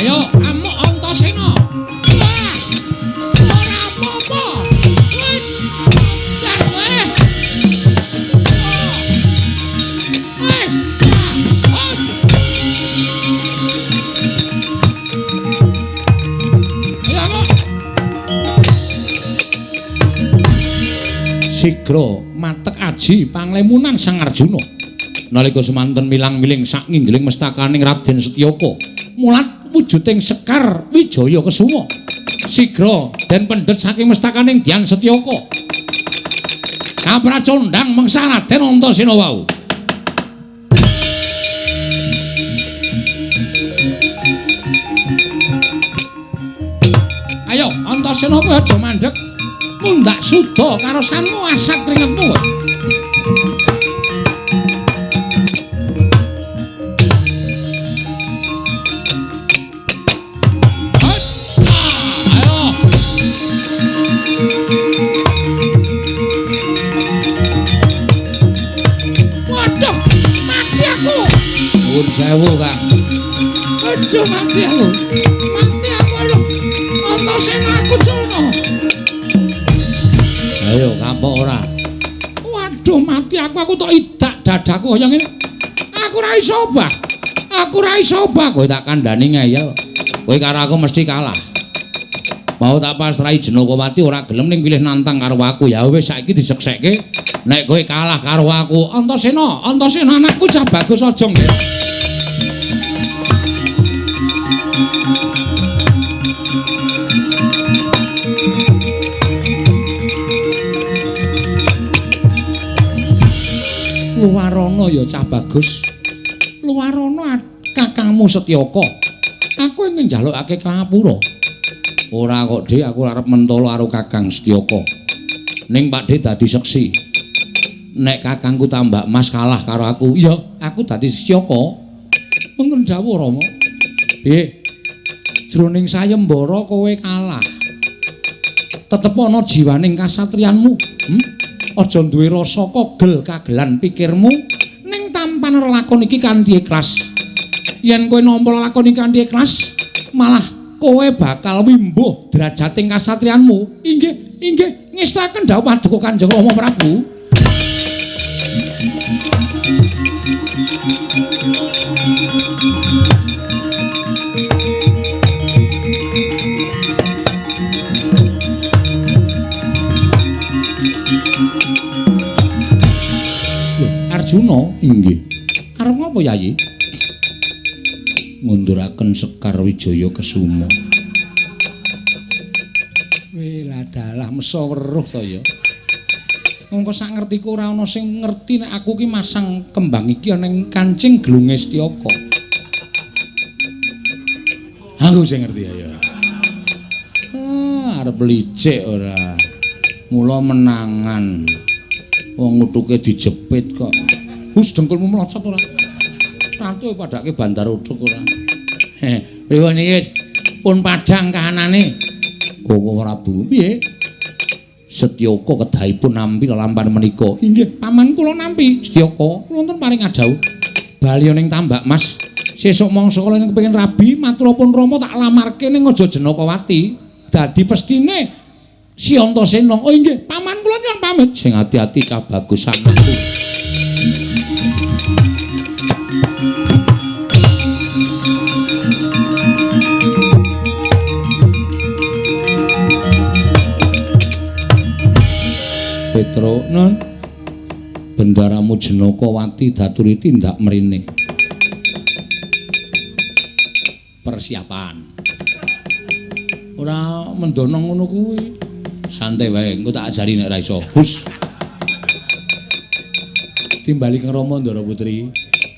Ayo, amuk Antasena. Wah! Ora apa-apa. Wis. Dar weh. Wis. Ayo, amuk. Sigra matek aji panglemunan Sang Arjuna. Nalika semanten milang-miling sak nginggiling mestakaning Raden Setyaka. Mulat wujuding Sekar Wijaya Kesuma. Sigra den pendhet saking mestakaning Dyan Setyaka. Kapracondhang mangsa Raden Antasena wau. Ayo Antasena kowe aja mandheg. Mundhak suda karo sanmu asat kringetmu. Nuwun sewu, Kang. Aduh mati aku. Mati aku lho. Antasena aku culno. Ayo kapok ora. Waduh mati aku tok idak dadaku kaya ngene. Aku ra iso obah. Aku ra iso obah. Kowe tak kandhani ngeyel. Kowe karo aku mesti kalah. Mau tak pasrahi Jenakawati ora gelem ning pilih nantang karo aku. Ya wis saiki diseksekke. Nek kowe kalah karo aku, Antasena anakku Cah Bagus aja nggih. Luwarana ya cah bagus. Luwarana kakangmu Setyaka. Aku ingin njalukake kangapura. Ora kok, Dik, aku arep mentolo karo Kakang Setyaka. Ning Pakde dadi seksi. Nek kakangku Tambak Mas kalah karo aku, ya aku dadi Setyaka. Wonten dawuh Rama. Piye? Jroning sayembara kowe kalah. Tetep ana jiwaning kasatriyanmu. Aja duwe rasa kogel kagelan pikirmu ning tampan lakon iki kanthi ikhlas. Yen kowe nampa lakon iki kanthi ikhlas, malah kowe bakal wimbuh derajating kasatriyanmu. Inggih, ngestaken dawuh paduka Kanjeng Rama Prabu. Arjuna, inggih. Arep ngapa, Yayi? Ngunduraken Sekar Wijaya Kesuma. Lah dalah mesa weruh to ya. Mongko sak ngertiku ora ana sing ngerti nek aku ki masang kembang iki ana ing kancing glunge Setyaka. Aku sing ngerti ya. Arep licik ora. Mula menangan. Wong utuke dijepit kok. Hus dengkulmu melocot ora? Tantu padake bandar utuk ora. Riwan iki pun padhang kahanane. Koko Prabu piye? Setyaka kedahipun nampi lampahan menika. Inggih, paman kula nampi. Setyaka wonten paring adhawuh. Bali ning Tambak Mas. Sesuk mangsa kala ning kepengin rabi maturipun Rama tak lamarke ning Aja Janakawati. Dadi pestine Si Antasena. Oh inggih, paman kula nyuwun pamit. Sing ati-ati cah bagus sanenku. Petro, non. Bendaramu Janakawati daturi tindak mrene. Persiapan. Ora mendono ngono kuwi. Santai wae, engko tak ajari nek ra iso. Hus. Timbali Kang Rama Ndara Putri.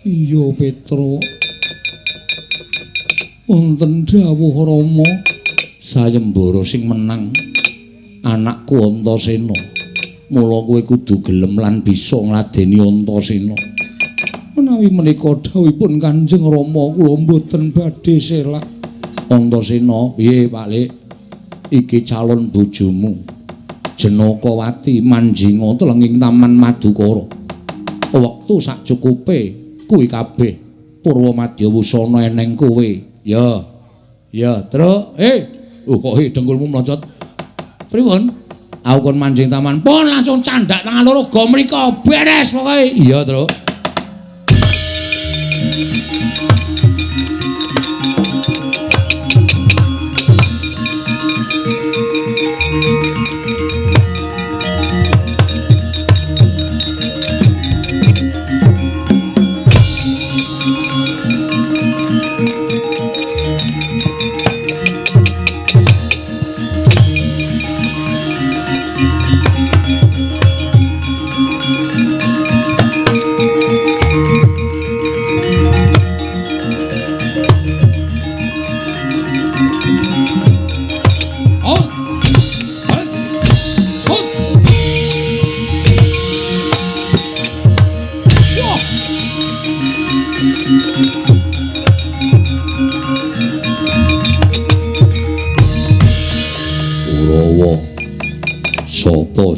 Iya, Petro. Wonten dawuh Rama, sayembara sing menang anakku Antasena. Mula kowe kudu gelem lan bisa ngladeni Antasena. Menawi menika dawuhipun Kanjeng Rama, kula mboten badhe selak. Antasena, piye Pak Lik? Iki calon bojomu Janakawati manjinga telenging Taman Madukara. Wektu sak cukupe kuwi kabeh Purwamadya wusana eneng kowe. Ya. Ya, Truk. Kok dengkulmu mlocot. Pripun? Aku kon manjing taman. Pun langsung candak tangan loro go mriko. Beres pokoke. Iya, Truk.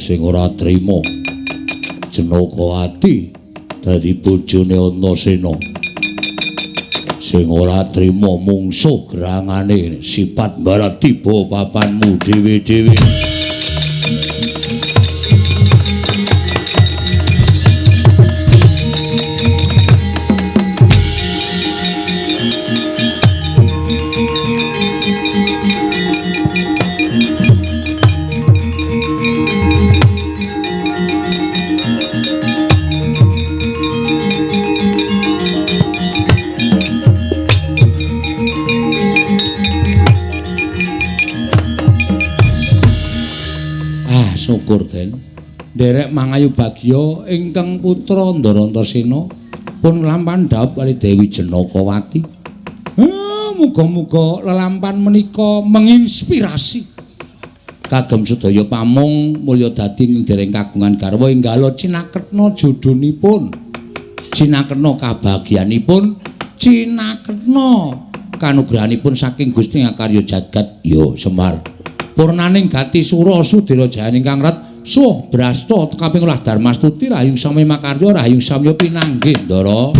Sing ora trima Janakawati dadi bojone Antasena. Sing ora trima mungsuh gerangane sifat barat tiba papanmu dhewe-dhewe. syukur Den. Nderek mangayu bagya ingkang putra Ndara Antasena pun lampahan dhawuh kali Dewi Janakawati. Muga-muga lelampan menika menginspirasi kagem sedaya pamong mulya dadi ing dereng kagungan garwa enggalo cinaketna jodhonipun, cinaketna kabagyanipun, cinaketna kanugrahanipun saking Gusti Ngakarya Jagat ya Semar. Purnaning gati sura sudira jayaning kang rat suh brasta kaping ulah Darmastuti rahayung sami makarya rahayung samya pinanggih Ndara.